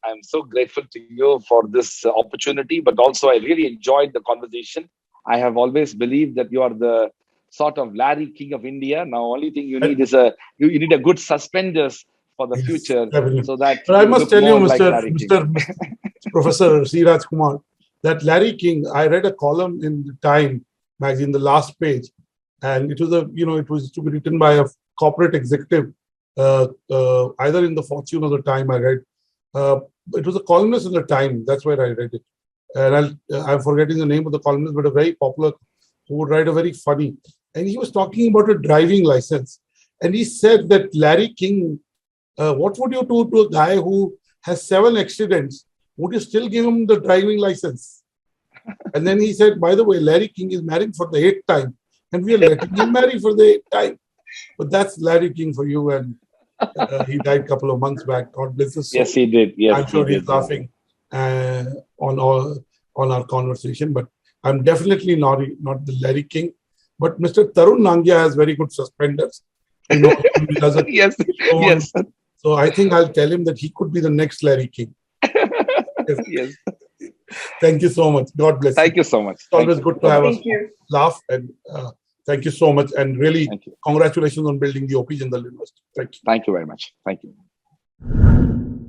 I'm so grateful to you for this opportunity, but also I really enjoyed the conversation. I have always believed that you are the sort of Larry King of India. Now, only thing you need is you need a good suspenders for the future, definitely. So that. But I must tell you, Mr. Professor C. Raj Kumar, that Larry King. I read a column in the Time magazine, the last page, and it was it was to be written by a corporate executive, either in the Fortune or the Time. I read. It was a columnist in the Time. That's where I read it. And I'm forgetting the name of the columnist, but a very popular who would write a very funny. And he was talking about a driving license. And he said that Larry King, what would you do to a guy who has 7 accidents? Would you still give him the driving license? And then he said, by the way, Larry King is married for the 8th time. And we are letting him marry for the 8th time. But that's Larry King for you. And He died a couple of months back. God bless his soul. Yes, he did. Yes, I'm sure he he's did. laughing on our conversation. But I'm definitely not the Larry King. But Mr. Tarun Nangia has very good suspenders. You know, he does a Yes, show on- yes, So I think I'll tell him that he could be the next Larry King. yes. Thank you so much. God bless Thank you. you so much. It's always good to have us Thank you. laugh, and thank you so much. And really, Thank you. congratulations on building the OP Jindal University. Thank you. Thank you very much. Thank you.